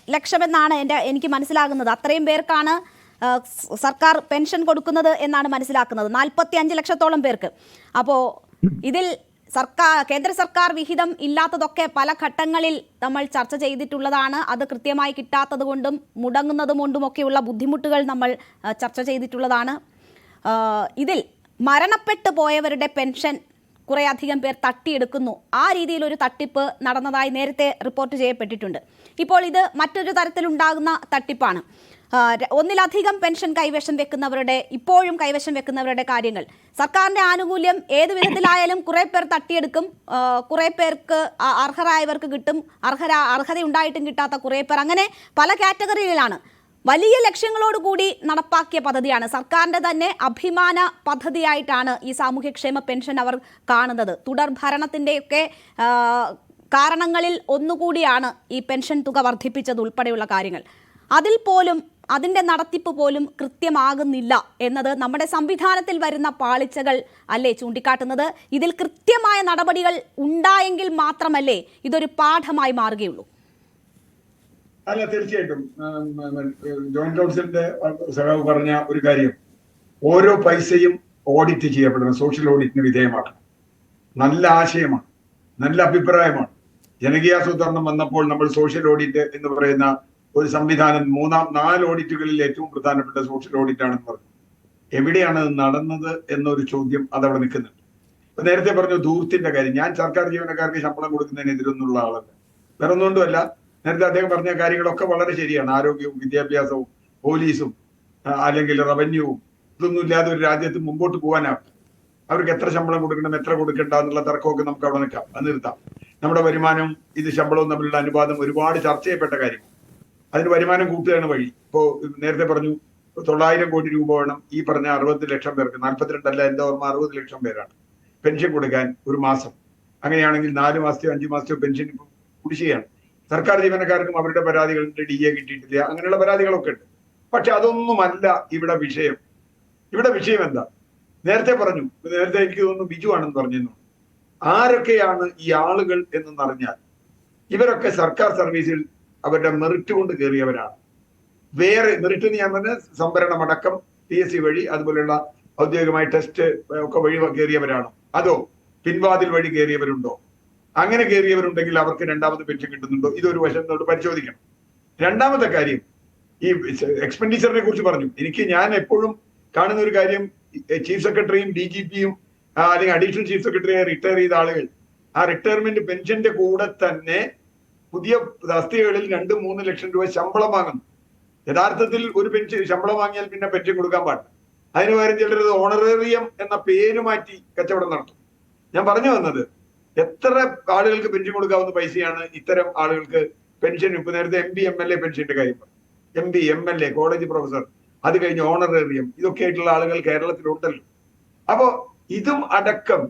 ലക്ഷം എന്നാണ് എനിക്ക് മനസ്സിലാകുന്നത്. അത്രയും പേർക്കാണ് സർക്കാർ പെൻഷൻ കൊടുക്കുന്നത് എന്നാണ് മനസ്സിലാക്കുന്നത്. 45 ലക്ഷത്തോളം പേർക്ക്. അപ്പോൾ ഇതിൽ കേന്ദ്ര സർക്കാർ വിഹിതം ഇല്ലാത്തതൊക്കെ പല ഘട്ടങ്ങളിൽ നമ്മൾ ചർച്ച ചെയ്തിട്ടുള്ളതാണ്. അത് കൃത്യമായി കിട്ടാത്തത് കൊണ്ടും മുടങ്ങുന്നത് കൊണ്ടുമൊക്കെയുള്ള ബുദ്ധിമുട്ടുകൾ നമ്മൾ ചർച്ച ചെയ്തിട്ടുള്ളതാണ്. ഇതിൽ മരണപ്പെട്ടു പോയവരുടെ പെൻഷൻ കുറേയധികം പേർ തട്ടിയെടുക്കുന്നു. ആ രീതിയിലൊരു തട്ടിപ്പ് നടന്നതായി നേരത്തെ റിപ്പോർട്ട് ചെയ്യപ്പെട്ടിട്ടുണ്ട്. ഇപ്പോൾ ഇത് മറ്റൊരു തരത്തിലുണ്ടാകുന്ന തട്ടിപ്പാണ്. ഒന്നിലധികം പെൻഷൻ ഇപ്പോഴും കൈവശം വെക്കുന്നവരുടെ കാര്യങ്ങൾ, സർക്കാരിന്റെ ആനുകൂല്യം ഏത് വിധത്തിലായാലും കുറെ പേർ തട്ടിയെടുക്കും, കുറെ പേർക്ക് അർഹരായവർക്ക് കിട്ടും, അർഹതയുണ്ടായിട്ടും കിട്ടാത്ത കുറെ പേർ, അങ്ങനെ പല കാറ്റഗറിയിലാണ്. വലിയ ലക്ഷ്യങ്ങളോടുകൂടി നടപ്പാക്കിയ പദ്ധതിയാണ്. സർക്കാരിന്റെ തന്നെ അഭിമാന പദ്ധതിയായിട്ടാണ് ഈ സാമൂഹ്യക്ഷേമ പെൻഷൻ അവർ കാണുന്നത്. തുടർ ഭരണത്തിന്റെയൊക്കെ കാരണങ്ങളിൽ ഒന്നുകൂടിയാണ് ഈ പെൻഷൻ തുക വർദ്ധിപ്പിച്ചത് ഉൾപ്പെടെയുള്ള കാര്യങ്ങൾ. അതിന്റെ നടത്തിപ്പ് പോലും കൃത്യമാകുന്നില്ല എന്നത് നമ്മുടെ സംവിധാനത്തിൽ വരുന്ന പാളിച്ചകൾ അല്ലേ ചൂണ്ടിക്കാട്ടുന്നത്? ഇതിൽ കൃത്യമായ നടപടികൾ ഉണ്ടായെങ്കിൽ മാത്രമല്ലേ ഇതൊരു പാഠമായി മാറുകയുള്ളൂ? അല്ല, തീർച്ചയായിട്ടും ജോയിന്റ് കൗൺസിലിന്റെ സഖാവ് പറഞ്ഞ ഒരു കാര്യം, ഓരോ പൈസയും ഓഡിറ്റ് ചെയ്യപ്പെടണം, സോഷ്യൽ ഓഡിറ്റിന് വിധേയമാക്കണം. നല്ല ആശയമാണ്, നല്ല അഭിപ്രായമാണ്. ജനകീയാസൂത്രണം വന്നപ്പോൾ നമ്മൾ സോഷ്യൽ ഓഡിറ്റ് എന്ന് പറയുന്ന ഒരു സംവിധാനം 4 ഓഡിറ്റുകളിൽ ഏറ്റവും പ്രധാനപ്പെട്ട സോഷ്യൽ ഓഡിറ്റ് ആണെന്ന് പറഞ്ഞു. എവിടെയാണ് നടന്നത് എന്നൊരു ചോദ്യം അതവിടെ നിൽക്കുന്നുണ്ട്. ഇപ്പൊ നേരത്തെ പറഞ്ഞു ധൂർത്തിന്റെ കാര്യം. ഞാൻ സർക്കാർ ജീവനക്കാർക്ക് ശമ്പളം കൊടുക്കുന്നതിനെതിരൊന്നുള്ള ആളല്ല, വേറെ ഒന്നുകൊണ്ടുമല്ല. നേരത്തെ അദ്ദേഹം പറഞ്ഞ കാര്യങ്ങളൊക്കെ വളരെ ശരിയാണ്. ആരോഗ്യവും വിദ്യാഭ്യാസവും പോലീസും അല്ലെങ്കിൽ റവന്യൂവും ഇതൊന്നും ഇല്ലാതെ ഒരു രാജ്യത്ത് മുമ്പോട്ട് പോകാനാവും. അവർക്ക് എത്ര ശമ്പളം കൊടുക്കണം, എത്ര കൊടുക്കണ്ട എന്നുള്ള തർക്കമൊക്കെ നമുക്ക് അവിടെ നിൽക്കാം, അത് നിർത്താം. നമ്മുടെ വരുമാനം ഇത് ശമ്പളവും തമ്മിലുള്ള അനുപാതം ഒരുപാട് ചർച്ച ചെയ്യപ്പെട്ട കാര്യം. അതിന് വരുമാനം കൂട്ടുകയാണ് വഴി. ഇപ്പോ നേരത്തെ പറഞ്ഞു 900 കോടി രൂപ വേണം ഈ പറഞ്ഞ 60 ലക്ഷം പേർക്ക്, 42 അല്ല എന്റെ ഓർമ്മ 60 ലക്ഷം പേരാണ് പെൻഷൻ കൊടുക്കാൻ ഒരു മാസം. അങ്ങനെയാണെങ്കിൽ 4 മാസത്തെയോ 5 മാസത്തെയോ പെൻഷൻ ഇപ്പം കുടിശ്ശികയാണ്. സർക്കാർ ജീവനക്കാർക്കും അവരുടെ പരാതികളുണ്ട്, DA കിട്ടിയിട്ടില്ല, അങ്ങനെയുള്ള പരാതികളൊക്കെ ഉണ്ട്. പക്ഷെ അതൊന്നുമല്ല ഇവിടെ വിഷയം. ഇവിടെ വിഷയം എന്താ? നേരത്തെ പറഞ്ഞു, നേരത്തെ എനിക്ക് തോന്നുന്നു ബിജു ആണെന്ന് പറഞ്ഞിരുന്നു. ആരൊക്കെയാണ് ഈ ആളുകൾ എന്നറിഞ്ഞാൽ ഇവരൊക്കെ സർക്കാർ സർവീസിൽ അവരുടെ മെറിറ്റ് കൊണ്ട് കയറിയവരാണ്. വേറെ മെറിറ്റ് എന്ന് ഞാൻ പറഞ്ഞ സംവരണം അടക്കം PSC വഴി അതുപോലെയുള്ള ഔദ്യോഗികമായ ടെസ്റ്റ് ഒക്കെ വഴി കയറിയവരാണോ, അതോ പിൻവാതിൽ വഴി കയറിയവരുണ്ടോ? അങ്ങനെ കയറിയവരുണ്ടെങ്കിൽ അവർക്ക് രണ്ടാമത് പെൻഷൻ കിട്ടുന്നുണ്ടോ? ഇതൊരു വശത്തോട് പരിശോധിക്കണം. രണ്ടാമത്തെ കാര്യം, ഈ എക്സ്പെൻഡിച്ചറിനെ കുറിച്ച് പറഞ്ഞു. ഞാൻ എപ്പോഴും കാണുന്ന ഒരു കാര്യം, ചീഫ് സെക്രട്ടറിയും DGPയും അല്ലെങ്കിൽ അഡീഷണൽ ചീഫ് സെക്രട്ടറിയെ റിട്ടയർ ചെയ്ത ആളുകൾ ആ റിട്ടയർമെന്റ് പെൻഷന്റെ കൂടെ തന്നെ പുതിയ തസ്തികകളിൽ 2-3 ലക്ഷം രൂപ ശമ്പളം വാങ്ങുന്നു. യഥാർത്ഥത്തിൽ ഒരു പെൻഷൻ ശമ്പളം വാങ്ങിയാൽ പിന്നെ പെൻഷൻ കൊടുക്കാൻ പാടില്ല. അതിന് പകരം ചിലർ ഓണറേറിയം എന്ന പേര് മാറ്റി കച്ചവടം നടത്തും. ഞാൻ പറഞ്ഞു വന്നത്, എത്ര ആളുകൾക്ക് പെൻഷൻ കൊടുക്കാവുന്ന പൈസയാണ് ഇത്തരം ആളുകൾക്ക് പെൻഷൻ? ഇപ്പൊ നേരത്തെ MP MLA പെൻഷന്റെ കാര്യം പറഞ്ഞു. MP MLA കോളേജ് പ്രൊഫസർ, അത് കഴിഞ്ഞ് ഓണറേറിയം, ഇതൊക്കെ ആയിട്ടുള്ള ആളുകൾ കേരളത്തിലുണ്ടല്ലോ. അപ്പോ ഇതും അടക്കം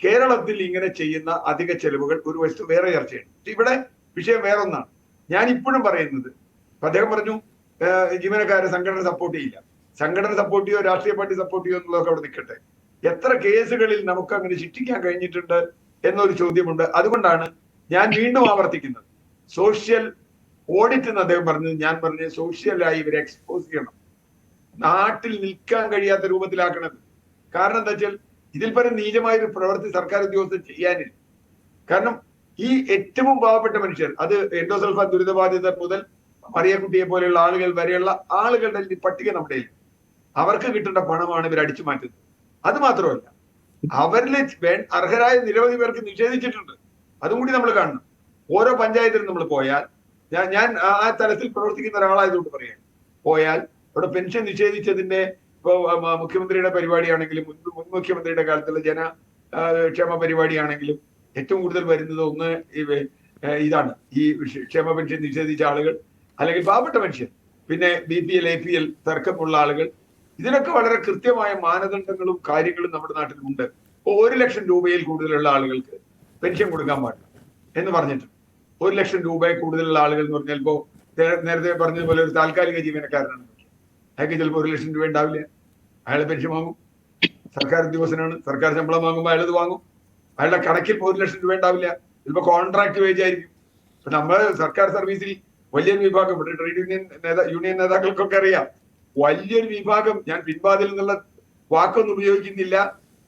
കേരളത്തിൽ ഇങ്ങനെ ചെയ്യുന്ന അധിക ചെലവുകൾ ഒരു വശത്ത് വേറെ ചർച്ചയാണ്. ഇവിടെ വിഷയം വേറൊന്നാണ്. ഞാൻ ഇപ്പോഴും പറയുന്നത്, അദ്ദേഹം പറഞ്ഞു ജീവനക്കാരെ സംഘടന സപ്പോർട്ട് ചെയ്യില്ല. സംഘടന സപ്പോർട്ട് ചെയ്യോ രാഷ്ട്രീയ പാർട്ടി സപ്പോർട്ട് ചെയ്യോ എന്നുള്ളതൊക്കെ അവിടെ നിൽക്കട്ടെ. എത്ര കേസുകളിൽ നമുക്ക് അങ്ങനെ ശിക്ഷിക്കാൻ കഴിഞ്ഞിട്ടുണ്ട് എന്നൊരു ചോദ്യമുണ്ട്. അതുകൊണ്ടാണ് ഞാൻ വീണ്ടും ആവർത്തിക്കുന്നത്, സോഷ്യൽ ഓഡിറ്റ് എന്ന് അദ്ദേഹം പറഞ്ഞത്. ഞാൻ പറഞ്ഞത് സോഷ്യലായി ഇവരെ എക്സ്പോസ് ചെയ്യണം, നാട്ടിൽ നിൽക്കാൻ കഴിയാത്ത രൂപത്തിലാക്കണത്. കാരണം എന്താ വെച്ചാൽ ഇതിൽ പരം നീചമായൊരു പ്രവൃത്തി സർക്കാർ ഉദ്യോഗസ്ഥർ ചെയ്യാനില്ല. കാരണം ഈ ഏറ്റവും പാവപ്പെട്ട മനുഷ്യർ, അത് എൻഡോസൾഫാൻ ദുരിതബാധിതർ മുതൽ മറിയക്കുട്ടിയെ പോലെയുള്ള ആളുകൾ വരെയുള്ള ആളുകളുടെ പട്ടിക നമ്മുടെ അവർക്ക് കിട്ടേണ്ട പണമാണ് ഇവർ അടിച്ചു മാറ്റുന്നത്. അത് മാത്രമല്ല, അവരിലെ അർഹരായ നിരവധി പേർക്ക് നിഷേധിച്ചിട്ടുണ്ട്. അതും കൂടി നമ്മൾ കാണണം. ഓരോ പഞ്ചായത്തിലും നമ്മൾ പോയാൽ, ഞാൻ ആ തലത്തിൽ പ്രവർത്തിക്കുന്ന ഒരാളായതുകൊണ്ട് പറയാം, പോയാൽ അവിടെ പെൻഷൻ നിഷേധിച്ചതിന്റെ ഇപ്പൊ മുഖ്യമന്ത്രിയുടെ പരിപാടിയാണെങ്കിലും മുൻ മുഖ്യമന്ത്രിയുടെ കാലത്തുള്ള ജനക്ഷേമ പരിപാടിയാണെങ്കിലും ഏറ്റവും കൂടുതൽ വരുന്നത് ഒന്ന് ഇതാണ്, ഈ ക്ഷേമ പെൻഷൻ നിഷേധിച്ച ആളുകൾ, അല്ലെങ്കിൽ പാവപ്പെട്ട മനുഷ്യർ, പിന്നെ BPL APL തർക്കമുള്ള ആളുകൾ. ഇതിനൊക്കെ വളരെ കൃത്യമായ മാനദണ്ഡങ്ങളും കാര്യങ്ങളും നമ്മുടെ നാട്ടിലുണ്ട്. ഇപ്പൊ 1 ലക്ഷം രൂപയിൽ കൂടുതലുള്ള ആളുകൾക്ക് പെൻഷൻ കൊടുക്കാൻ പാടില്ല എന്ന് പറഞ്ഞിട്ടുണ്ട്. 1 ലക്ഷം രൂപയിൽ കൂടുതലുള്ള ആളുകൾ എന്ന് പറഞ്ഞാൽ ഇപ്പോ നേരത്തെ പറഞ്ഞതുപോലെ ഒരു താൽക്കാലിക ജീവനക്കാരനാണ്, അയാൾക്ക് ചിലപ്പോൾ 1 ലക്ഷം രൂപ ഉണ്ടാവില്ല. അയാളെ പെൻഷൻ വാങ്ങും, സർക്കാർ ഉദ്യോഗസ്ഥനാണ്, സർക്കാർ ശമ്പളം വാങ്ങുമ്പോൾ അയാളത് വാങ്ങും. അയാളുടെ കണക്കിൽ 1 ലക്ഷം രൂപ ഉണ്ടാവില്ല, ചിലപ്പോൾ കോൺട്രാക്ട് വേജ് ആയിരിക്കും. ഇപ്പൊ നമ്മൾ സർക്കാർ സർവീസിൽ വലിയൊരു വിഭാഗം, ഇവിടെ ട്രേഡ് യൂണിയൻ നേതാക്കൾക്കൊക്കെ അറിയാം, വലിയൊരു വിഭാഗം, ഞാൻ പിൻവാതിൽ എന്നുള്ള വാക്കൊന്നും ഉപയോഗിക്കുന്നില്ല,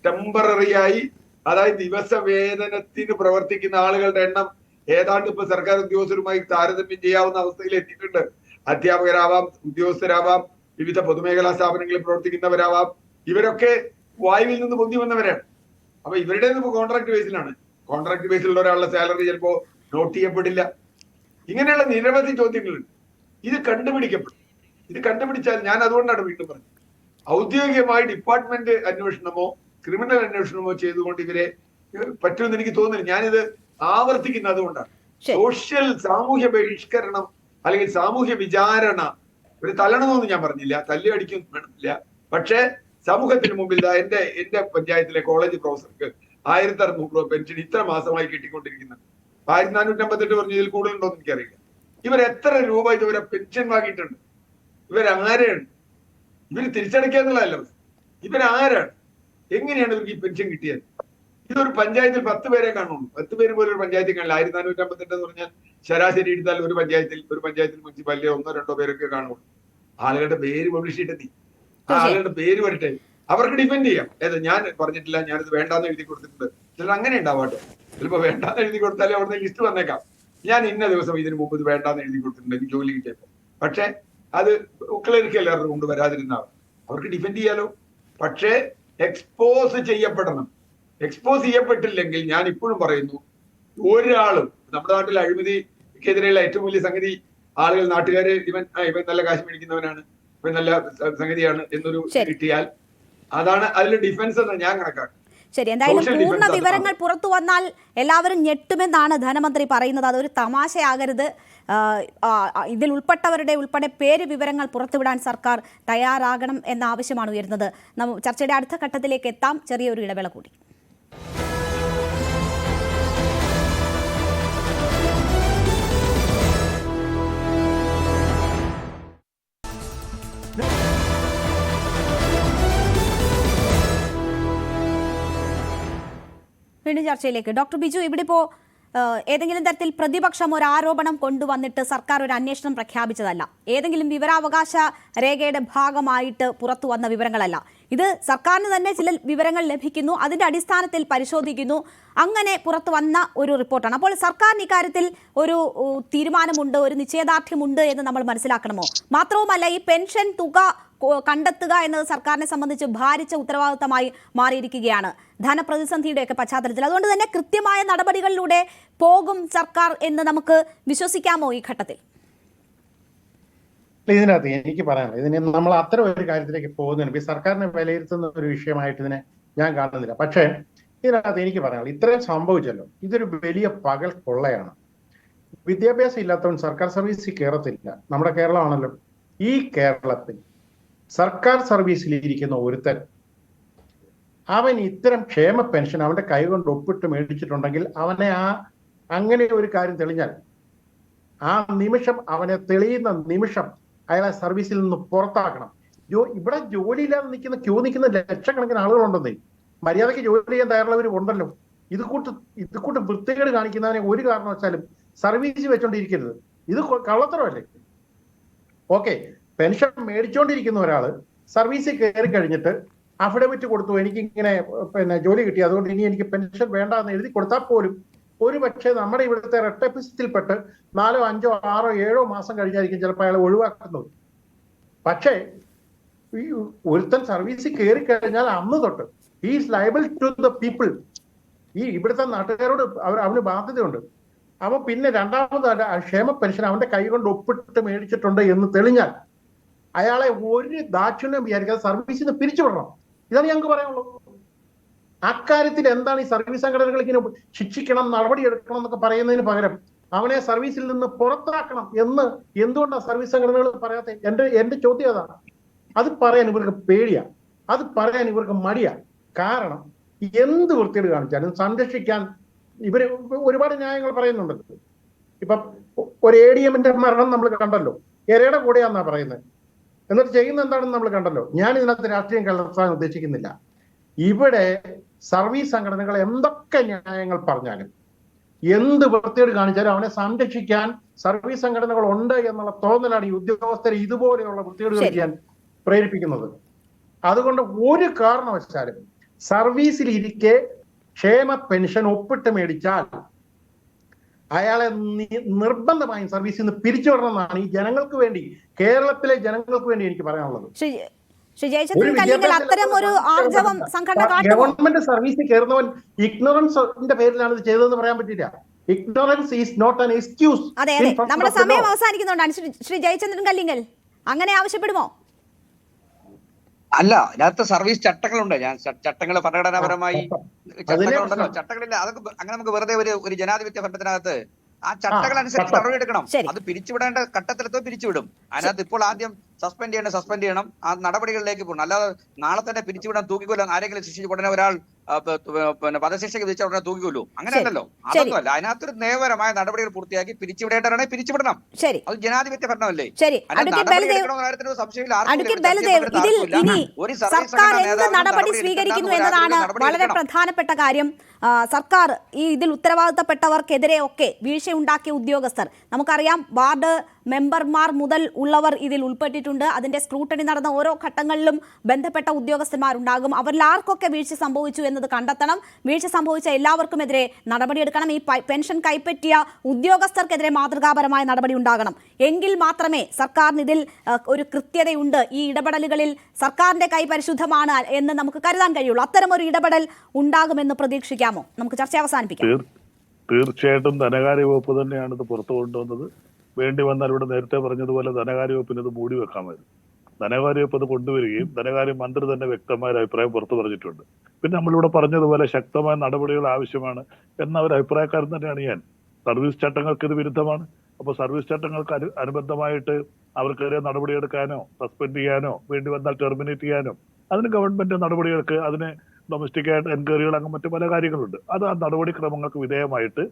ടെമ്പററിയായി, അതായത് ദിവസ വേതനത്തിന് പ്രവർത്തിക്കുന്ന ആളുകളുടെ എണ്ണം ഏതാണ്ട് ഇപ്പൊ സർക്കാർ ഉദ്യോഗസ്ഥരുമായി താരതമ്യം ചെയ്യാവുന്ന അവസ്ഥയിൽ എത്തിയിട്ടുണ്ട്. അധ്യാപകരാവാം, ഉദ്യോഗസ്ഥരാവാം, വിവിധ പൊതുമേഖലാ സ്ഥാപനങ്ങളിൽ പ്രവർത്തിക്കുന്നവരാവാം. ഇവരൊക്കെ വായുവിൽ നിന്ന് പൊന്തി വന്നവരാണ്. അപ്പൊ ഇവരുടെ കോൺട്രാക്ട് ബേസിലാണ്. കോൺട്രാക്ട് ബേസിലുള്ള ഒരാളുടെ സാലറി ചിലപ്പോ നോട്ട് ചെയ്യപ്പെടില്ല. ഇങ്ങനെയുള്ള നിരവധി ചോദ്യങ്ങളുണ്ട്. ഇത് കണ്ടുപിടിക്കപ്പെടും. ഇത് കണ്ടുപിടിച്ചാൽ ഞാൻ അതുകൊണ്ടാണ് വീണ്ടും പറഞ്ഞത്, ഔദ്യോഗികമായി ഡിപ്പാർട്ട്മെന്റ് അന്വേഷണമോ ക്രിമിനൽ അന്വേഷണമോ ചെയ്തുകൊണ്ട് ഇവരെ പറ്റുമെന്ന് എനിക്ക് തോന്നുന്നില്ല. ഞാനിത് ആവർത്തിക്കുന്നത് അതുകൊണ്ടാണ്. സോഷ്യൽ സാമൂഹ്യ ബഹിഷ്കരണം അല്ലെങ്കിൽ സാമൂഹ്യ വിചാരണ ഒരു തല്ലണമെന്ന് ഞാൻ പറഞ്ഞില്ല, തല്ലി അടിക്കൊന്നും വേണമെന്നില്ല. പക്ഷേ സമൂഹത്തിന് മുമ്പിൽ എന്റെ പഞ്ചായത്തിലെ കോളേജ് പ്രൊഫസർക്ക് 1600 രൂപ പെൻഷൻ ഇത്ര മാസമായി കിട്ടിക്കൊണ്ടിരിക്കുന്നുണ്ട്. 1458 പറഞ്ഞു, ഇതിൽ കൂടുതലുണ്ടോ എന്ന് എനിക്കറിയില്ല. ഇവരെത്ര രൂപ ഇതുവരെ പെൻഷൻ വാങ്ങിയിട്ടുണ്ട്? ഇവരാരാണ്? ഇവര് തിരിച്ചടയ്ക്കാന്നുള്ളതല്ല. ഇവരാരാണ്? എങ്ങനെയാണ് ഇവർക്ക് ഈ പെൻഷൻ കിട്ടിയത്? ഇതൊരു പഞ്ചായത്തിൽ 10 പേരെ കാണുള്ളൂ. 10 പേര് പോലും ഒരു പഞ്ചായത്തിൽ കാണില്ല. 1458 എന്ന് പറഞ്ഞാൽ ശരാശരി എടുത്താൽ ഒരു പഞ്ചായത്തിൽ മുനിസിപ്പാലിറ്റി 1-2 പേരൊക്കെ കാണുള്ളൂ. ആളുകളുടെ പേര് പബ്ലിഷ് ചെയ്തിട്ട് ആളുകളുടെ പേര് വരട്ടെ, അവർക്ക് ഡിഫെൻഡ് ചെയ്യാം. ഞാൻ പറഞ്ഞിട്ടില്ല, ഞാനിത് വേണ്ടാന്ന് എഴുതി കൊടുത്തിട്ടുണ്ട്. ചിലർ അങ്ങനെ ഉണ്ടാവാട്ടെ, ചിലപ്പോ വേണ്ടാന്ന് എഴുതി കൊടുത്താലേ അവിടുന്ന് ലിസ്റ്റ് വന്നേക്കാം. ഞാൻ ഇന്ന ദിവസം ഇതിനു മുമ്പ് ഇത് വേണ്ടാന്ന് എഴുതി കൊടുത്തിട്ടുണ്ട്, എനിക്ക് ജോലി കിട്ടിയപ്പോ. പക്ഷെ അത് ക്ലറിക്കൽ എറർ കൊണ്ട് വരാതിരുന്നാവും, അവർക്ക് ഡിഫെൻഡ് ചെയ്യാലോ. പക്ഷേ എക്സ്പോസ് ചെയ്യപ്പെടണം. എക്സ്പോസ് ചെയ്യപ്പെട്ടില്ലെങ്കിൽ ഞാൻ ഇപ്പോഴും പറയുന്നു, ഒരാളും നമ്മുടെ നാട്ടിൽ അഴിമതിക്കെതിരെയുള്ള ഏറ്റവും വലിയ സംഗതി ആളുകൾ, നാട്ടുകാര് ഇവൻ നല്ല കാശ് മേടിക്കുന്നവനാണ്, ഇവൻ നല്ല സംഗതിയാണ് എന്നൊരു കിട്ടിയാൽ അതാണ് അതിൽ ഡിഫൻസ് എന്ന് ഞാൻ കണക്കാക്കും. ശരി, എന്തായാലും പൂർണ്ണ വിവരങ്ങൾ പുറത്തു വന്നാൽ എല്ലാവരും ഞെട്ടുമെന്നാണ് ധനമന്ത്രി പറയുന്നത്. അതൊരു തമാശയാകരുത്. ഇതിൽ ഉൾപ്പെട്ടവരുടെ ഉൾപ്പെടെ പേര് വിവരങ്ങൾ പുറത്തുവിടാൻ സർക്കാർ തയ്യാറാകണം എന്ന ആവശ്യമാണ് ഉയരുന്നത്. ചർച്ചയുടെ അടുത്ത ഘട്ടത്തിലേക്ക് എത്താം. ചെറിയൊരു ഇടവേള കൂടി. വീണ്ടും ചർച്ചയിലേക്ക്. ഡോക്ടർ ബിജു, ഇവിടെ ഇപ്പോൾ ഏതെങ്കിലും തരത്തിൽ പ്രതിപക്ഷം ഒരു ആരോപണം കൊണ്ടുവന്നിട്ട് സർക്കാർ ഒരു അന്വേഷണം പ്രഖ്യാപിച്ചതല്ല, ഏതെങ്കിലും വിവരാവകാശ രേഖയുടെ ഭാഗമായിട്ട് പുറത്തു വന്ന വിവരങ്ങളല്ല. ഇത് സർക്കാരിന് തന്നെ ചില വിവരങ്ങൾ ലഭിക്കുന്നു, അതിന്റെ അടിസ്ഥാനത്തിൽ പരിശോധിക്കുന്നു, അങ്ങനെ പുറത്തു വന്ന ഒരു റിപ്പോർട്ടാണ്. അപ്പോൾ സർക്കാരിന് ഇക്കാര്യത്തിൽ ഒരു തീരുമാനമുണ്ട്, ഒരു നിശ്ചയദാർഢ്യമുണ്ട് എന്ന് നമ്മൾ മനസ്സിലാക്കണമോ? മാത്രവുമല്ല, ഈ പെൻഷൻ തുക കണ്ടെത്തുക എന്നത് സർക്കാരിനെ സംബന്ധിച്ച് ഭാരിച്ച ഉത്തരവാദിത്തമായി മാറിയിരിക്കുകയാണ് ധനപ്രതിസന്ധിയുടെയൊക്കെ പശ്ചാത്തലത്തിൽ. അതുകൊണ്ട് തന്നെ കൃത്യമായ നടപടികളിലൂടെ പോകും സർക്കാർ എന്ന് നമുക്ക് വിശ്വസിക്കാമോ ഈ ഘട്ടത്തിൽ? ഇതിനകത്ത് എനിക്ക് പറയാം, ഇതിന് നമ്മൾ അത്തരം ഒരു കാര്യത്തിലേക്ക് പോകുന്നതിന് സർക്കാരിനെ വിലയിരുത്തുന്ന ഒരു വിഷയമായിട്ട് ഇതിനെ ഞാൻ കാണുന്നില്ല. പക്ഷേ ഇതിനകത്ത് എനിക്ക് പറയാനുള്ളത്, ഇത്രയും സംഭവിച്ചല്ലോ, ഇതൊരു വലിയ പകൽ കൊള്ളയാണ്. വിദ്യാഭ്യാസം ഇല്ലാത്തവൻ സർക്കാർ സർവീസിൽ കയറത്തില്ല. നമ്മുടെ കേരളമാണല്ലോ. ഈ കേരളത്തിൽ സർക്കാർ സർവീസിൽ ഇരിക്കുന്ന ഒരുത്തൻ അവൻ ഇത്തരം ക്ഷേമ പെൻഷൻ അവന്റെ കൈകൊണ്ട് ഒപ്പിട്ട് മേടിച്ചിട്ടുണ്ടെങ്കിൽ അവനെ അങ്ങനെ ഒരു കാര്യം തെളിഞ്ഞാൽ ആ നിമിഷം, അവനെ തെളിയുന്ന നിമിഷം അയാളെ സർവീസിൽ നിന്ന് പുറത്താക്കണം. ഇവിടെ ജോലിയില്ലാതെ ക്യൂ നിൽക്കുന്ന ലക്ഷക്കണക്കിന് ആളുകളുണ്ടെന്നേ. മര്യാദയ്ക്ക് ജോലി ചെയ്യാൻ തയ്യാറുള്ളവർ ഉണ്ടല്ലോ. ഇത് കൂട്ട് വൃത്തികേട് കാണിക്കുന്നവനെ ഒരു കാരണവശാലും സർവീസ് വെച്ചോണ്ടിരിക്കരുത്. ഇത് കള്ളത്തരമല്ലേ? ഓക്കെ, പെൻഷൻ മേടിച്ചോണ്ടിരിക്കുന്ന ഒരാള് സർവീസിൽ കയറി കഴിഞ്ഞിട്ട് അഫിഡവിറ്റ് കൊടുത്തു, എനിക്ക് ഇങ്ങനെ ജോലി കിട്ടി, അതുകൊണ്ട് ഇനി എനിക്ക് പെൻഷൻ വേണ്ട എന്ന് എഴുതി കൊടുത്താൽ പോലും ഒരു പക്ഷേ നമ്മുടെ ഇവിടുത്തെ റെട്ടപ്പിസത്തിൽപ്പെട്ട് 4, 5, 6, 7 മാസം കഴിഞ്ഞായിരിക്കും ചിലപ്പോൾ അയാൾ ഒഴിവാക്കുന്നത്. പക്ഷേ ഒരുത്തൻ സർവീസിൽ കയറി കഴിഞ്ഞാൽ അന്ന് തൊട്ട് is liable to the people. ഈ ഇവിടുത്തെ നാട്ടുകാരോട് അവന് ബാധ്യതയുണ്ട്. അവൻ പിന്നെ രണ്ടാമത് ക്ഷേമ പെൻഷൻ അവന്റെ കൈ കൊണ്ട് ഒപ്പിട്ട് മേടിച്ചിട്ടുണ്ട് എന്ന് തെളിഞ്ഞാൽ അയാളെ ഒരു ദാക്ഷിണ്യം വിചാരിക്കാതെ സർവീസിൽ നിന്ന് പിരിച്ചുവിടണം. ഇതാണ് ഞങ്ങൾക്ക് പറയാനുള്ളത്. അക്കാര്യത്തിൽ എന്താണ് ഈ സർവീസ് സംഘടനകൾ ഇങ്ങനെ ശിക്ഷിക്കണം, നടപടി എടുക്കണം എന്നൊക്കെ പറയുന്നതിന് പകരം അവനെ സർവീസിൽ നിന്ന് പുറത്താക്കണം എന്ന് എന്തുകൊണ്ടാണ് സർവീസ് സംഘടനകൾ പറയാത്ത? എന്റെ ചോദ്യം അതാണ്. അത് പറയാൻ ഇവർക്ക് പേടിയാ, അത് പറയാൻ ഇവർക്ക് മടിയാ. കാരണം എന്ത് വൃത്തികേട് കാണിച്ചാലും സംരക്ഷിക്കാൻ ഇവര് ഒരുപാട് ന്യായങ്ങൾ പറയുന്നുണ്ടല്ലോ. ഇപ്പം ഒരു ADM മരണം നമ്മൾ കണ്ടല്ലോ, എരയുടെ കൂടെയാന്നാ പറയുന്നത്. എന്നിട്ട് ചെയ്യുന്ന എന്താണെന്ന് നമ്മൾ കണ്ടല്ലോ. ഞാൻ ഇതിനകത്ത് രാഷ്ട്രീയം കലർത്താൻ ഉദ്ദേശിക്കുന്നില്ല. ഇവിടെ സർവീസ് സംഘടനകൾ എന്തൊക്കെ ന്യായങ്ങൾ പറഞ്ഞാലും എന്ത് വൃത്തികേട് കാണിച്ചാലും അവനെ സംരക്ഷിക്കാൻ സർവീസ് സംഘടനകൾ ഉണ്ട് എന്നുള്ള തോന്നലാണ് ഈ ഉദ്യോഗസ്ഥരെ ഇതുപോലെയുള്ള വൃത്തികേടുകൾ ചെയ്യാൻ പ്രേരിപ്പിക്കുന്നത്. അതുകൊണ്ട് ഒരു കാരണവശാലും സർവീസിലിരിക്കെ ക്ഷേമ പെൻഷൻ ഒപ്പിട്ട് മേടിച്ചാൽ അയാളെ നിർബന്ധമായും സർവീസിൽ നിന്ന് പിരിച്ചുവിടണമെന്നാണ് ഈ ജനങ്ങൾക്ക് വേണ്ടി, കേരളത്തിലെ ജനങ്ങൾക്ക് വേണ്ടി എനിക്ക് പറയാനുള്ളത്. ശ്രീ ജയചന്ദ്രൻ കല്ലിങ്കൽ അത്തരം ഒരു ആർജവം സംഘടന കാട്ടുമോ? ഗവൺമെന്റ് സർവീസിൽ കയറുന്നവൻ ഇഗ്നോറൻസിന്റെ പേരിലാണ് ഇത് ചെയ്തതെന്ന് പറയാൻ പറ്റില്ല. Ignorance is not an excuse. അതെ അതെ, നമ്മുടെ സമയം അവസാനിക്കുന്നുണ്ടാണ്. ശ്രീ ജയചന്ദ്രൻ കല്ലിങ്കൽ അങ്ങനെ ആവശ്യപ്പെടുമോ? അല്ല, അതിനകത്ത് സർവീസ് ചട്ടങ്ങളുണ്ട്. ഞാൻ ചട്ടങ്ങൾ ഭരണഘടനാപരമായി ചട്ടങ്ങളുണ്ടല്ലോ, ചട്ടങ്ങളില്ല. അതൊക്കെ അങ്ങനെ നമുക്ക് വെറുതെ ഒരു ജനാധിപത്യ ഭരണത്തിനകത്ത് ആ ചട്ടങ്ങൾ അനുസരിച്ച് നടപടിയെടുക്കണം. അത് പിരിച്ചുവിടേണ്ട ഘട്ടത്തിലെത്തോ പിരിച്ചുവിടും. അതിനകത്ത് ഇപ്പോൾ ആദ്യം സസ്പെൻഡ് ചെയ്യണം. ആ നടപടികളിലേക്ക് പോകണം. അല്ലാതെ നാളെ തന്നെ പിരിച്ചുവിടാൻ തൂക്കിക്കൊല്ലാൻ ആരെങ്കിലും ശിക്ഷിച്ച് ഉടനെ ഒരാൾ വധശിക്ഷയ്ക്ക് വിധിച്ച ഉടനെ തൂക്കിക്കൊല്ലൂ, അങ്ങനെയല്ലോ. അതൊന്നുമല്ല. അതിനകത്തൊരു നിയമപരമായ നടപടികൾ പൂർത്തിയാക്കി പിരിച്ചുവിടേണ്ടവരാണെ പിരിച്ചുവിടണം. അത് ജനാധിപത്യ ഭരണമല്ലേ? സർക്കാർ എന്ത് നടപടി സ്വീകരിക്കുന്നു എന്നതാണ് വളരെ പ്രധാനപ്പെട്ട കാര്യം. സർക്കാർ ഇതിൽ ഉത്തരവാദിത്തപ്പെട്ടവർക്കെതിരെ ഒക്കെ വീഴ്ചയുണ്ടാക്കിയ ഉദ്യോഗസ്ഥർ, നമുക്കറിയാം വാർഡ് മെമ്പർമാർ മുതൽ ഉള്ളവർ ഇതിൽ ഉൾപ്പെട്ടിട്ടുണ്ട്. അതിന്റെ സ്ക്രൂട്ടണി നടന്ന ഓരോ ഘട്ടങ്ങളിലും ബന്ധപ്പെട്ട ഉദ്യോഗസ്ഥന്മാരുണ്ടാകും. അവരിൽ ആർക്കൊക്കെ വീഴ്ച സംഭവിച്ചു എന്നത് കണ്ടെത്തണം. വീഴ്ച സംഭവിച്ച എല്ലാവർക്കുമെതിരെ നടപടിയെടുക്കണം. ഈ പെൻഷൻ കൈപ്പറ്റിയ ഉദ്യോഗസ്ഥർക്കെതിരെ മാതൃകാപരമായ നടപടി ഉണ്ടാകണം. എങ്കിൽ മാത്രമേ സർക്കാരിന് ഇതിൽ ഒരു കൃത്യതയുണ്ട്, ഈ ഇടപെടലുകളിൽ സർക്കാരിന്റെ കൈ പരിശുദ്ധമാണ് എന്ന് നമുക്ക് കരുതാൻ കഴിയുള്ളൂ. അത്തരം ഒരു ഇടപെടൽ ഉണ്ടാകുമെന്ന് പ്രതീക്ഷിക്കാമോ? നമുക്ക് ചർച്ച അവസാനിപ്പിക്കാം. തീർച്ചയായിട്ടും ധനകാര്യ വകുപ്പ് തന്നെയാണ് ഇത് പുറത്തു കൊണ്ടുവന്നത്. വേണ്ടി വന്നാൽ ഇവിടെ നേരത്തെ പറഞ്ഞതുപോലെ ധനകാര്യ വകുപ്പിന് ഇത് മൂടി വെക്കാമായിരുന്നു. ധനകാര്യ വകുപ്പ് അത് കൊണ്ടുവരികയും ധനകാര്യ മന്ത്രി തന്നെ വ്യക്തമായ അഭിപ്രായം പുറത്തു പറഞ്ഞിട്ടുണ്ട്. പിന്നെ നമ്മളിവിടെ പറഞ്ഞതുപോലെ ശക്തമായ നടപടികൾ ആവശ്യമാണ് എന്ന ഒരു അഭിപ്രായക്കാരൻ തന്നെയാണ് ഞാൻ. സർവീസ് ചട്ടങ്ങൾക്ക് ഇത് വിരുദ്ധമാണ്. അപ്പോൾ സർവീസ് ചട്ടങ്ങൾക്ക് അനുബന്ധമായിട്ട് അവർക്കെതിരെ നടപടിയെടുക്കാനോ സസ്പെൻഡ് ചെയ്യാനോ വേണ്ടി വന്നാൽ ടെർമിനേറ്റ് ചെയ്യാനോ അതിന് ഗവൺമെന്റ് നടപടികൾക്ക്, അതിന് ഡൊമസ്റ്റിക് ആയിട്ട് എൻക്വയറികൾ, അങ്ങനെ മറ്റു പല കാര്യങ്ങളുണ്ട്. അത് ആ നടപടിക്രമങ്ങൾക്ക് വിധേയമായിട്ട്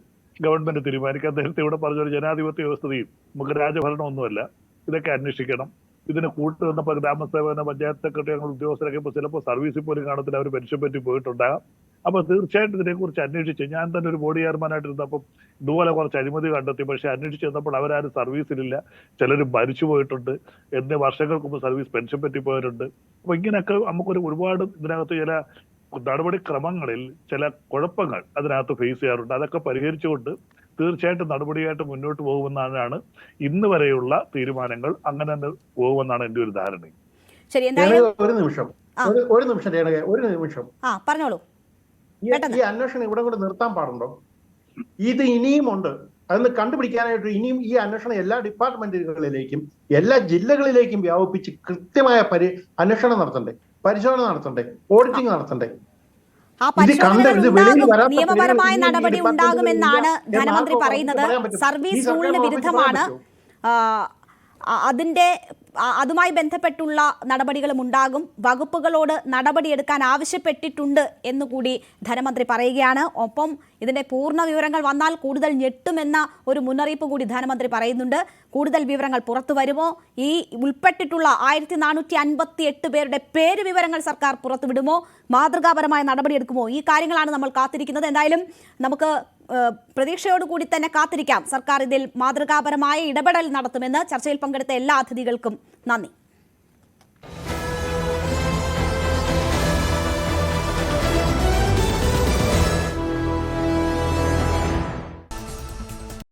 ഗവൺമെന്റ് തീരുമാനിക്കാൻ. നേരത്തെ ഇവിടെ പറഞ്ഞൊരു ജനാധിപത്യ വ്യവസ്ഥയും നമുക്ക് രാജഭരണമൊന്നുമല്ല. ഇതൊക്കെ അന്വേഷിക്കണം. ഇതിന് കൂട്ട് വന്നപ്പോൾ ഗ്രാമസേവന പഞ്ചായത്ത് സെക്രട്ടറി ഞങ്ങൾ ഉദ്യോഗസ്ഥരൊക്കെ ഇപ്പോൾ ചിലപ്പോൾ സർവീസിൽ പോലും കാണത്തില്ല, അവർ പെൻഷൻ പറ്റി പോയിട്ടുണ്ടാകാം. അപ്പോൾ തീർച്ചയായിട്ടും ഇതിനെക്കുറിച്ച് അന്വേഷിച്ച്, ഞാൻ തന്നെ ഒരു ബോർഡ് ചെയർമാനായിട്ടിരുന്നപ്പോൾ ഇതുപോലെ കുറച്ച് അഴിമതി കണ്ടെത്തി. പക്ഷേ അന്വേഷിച്ച് വന്നപ്പോൾ അവരാരും സർവീസിലില്ല, ചിലർ മരിച്ചു പോയിട്ടുണ്ട്, വർഷങ്ങൾക്ക് മുമ്പ് സർവീസ് പെൻഷൻ പറ്റി പോയിട്ടുണ്ട്. അപ്പോൾ ഇങ്ങനെയൊക്കെ നമുക്കൊരു ഒരുപാട് ഇതിനകത്ത് ചില നടപടിക്രമങ്ങളിൽ ചില കുഴപ്പങ്ങൾ അതിനകത്ത് ഫേസ് ചെയ്യാറുണ്ട്. അതൊക്കെ പരിഹരിച്ചുകൊണ്ട് തീർച്ചയായിട്ടും നടപടിയായിട്ട് മുന്നോട്ട് പോകുമെന്നാണ് ഇന്ന് വരെയുള്ള തീരുമാനങ്ങൾ. അങ്ങനെ തന്നെ പോകുമെന്നാണ് എന്റെ ഒരു ധാരണ. ഒരു നിമിഷം പറഞ്ഞോളൂ. ഈ അന്വേഷണം ഇവിടെ കൂടെ നിർത്താൻ പാടുണ്ടോ? ഇത് ഇനിയുമുണ്ട്. അതൊന്ന് കണ്ടുപിടിക്കാനായിട്ട് ഇനിയും ഈ അന്വേഷണം എല്ലാ ഡിപ്പാർട്ട്മെന്റുകളിലേക്കും എല്ലാ ജില്ലകളിലേക്കും വ്യാപിപ്പിച്ച് കൃത്യമായ അന്വേഷണം നടത്തണ്ടേ, പരിശോധന നടത്തണ്ടേ, ഓഡിറ്റിംഗ് നടത്തണ്ടേ? നിയമപരമായ നടപടി ഉണ്ടാകുമെന്നാണ് ധനമന്ത്രി പറയുന്നത്. സർവീസ് റൂളിന് വിരുദ്ധമാണ്. അതുമായി ബന്ധപ്പെട്ടുള്ള നടപടികളും ഉണ്ടാകും. വകുപ്പുകളോട് നടപടിയെടുക്കാൻ ആവശ്യപ്പെട്ടിട്ടുണ്ട് എന്നുകൂടി ധനമന്ത്രി പറയുകയാണ്. ഒപ്പം ഇതിന്റെ പൂർണ്ണ വിവരങ്ങൾ വന്നാൽ കൂടുതൽ ഞെട്ടുമെന്ന ഒരു മുന്നറിയിപ്പ് കൂടി ധനമന്ത്രി പറയുന്നുണ്ട്. കൂടുതൽ വിവരങ്ങൾ പുറത്തു വരുമോ? ഈ ഉൾപ്പെട്ടിട്ടുള്ള 1458 പേരുടെ പേര് വിവരങ്ങൾ സർക്കാർ പുറത്തുവിടുമോ? മാതൃകാപരമായ നടപടിയെടുക്കുമോ? ഈ കാര്യങ്ങളാണ് നമ്മൾ കാത്തിരിക്കുന്നത്. എന്തായാലും നമുക്ക് പ്രതീക്ഷയോടുകൂടി തന്നെ കാത്തിരിക്കാം. സർക്കാർ ഇതിൽ മാതൃകാപരമായ ഇടപെടൽ നടത്തുമെന്ന്. ചർച്ചയിൽ പങ്കെടുത്ത എല്ലാ അതിഥികൾക്കും നന്ദി.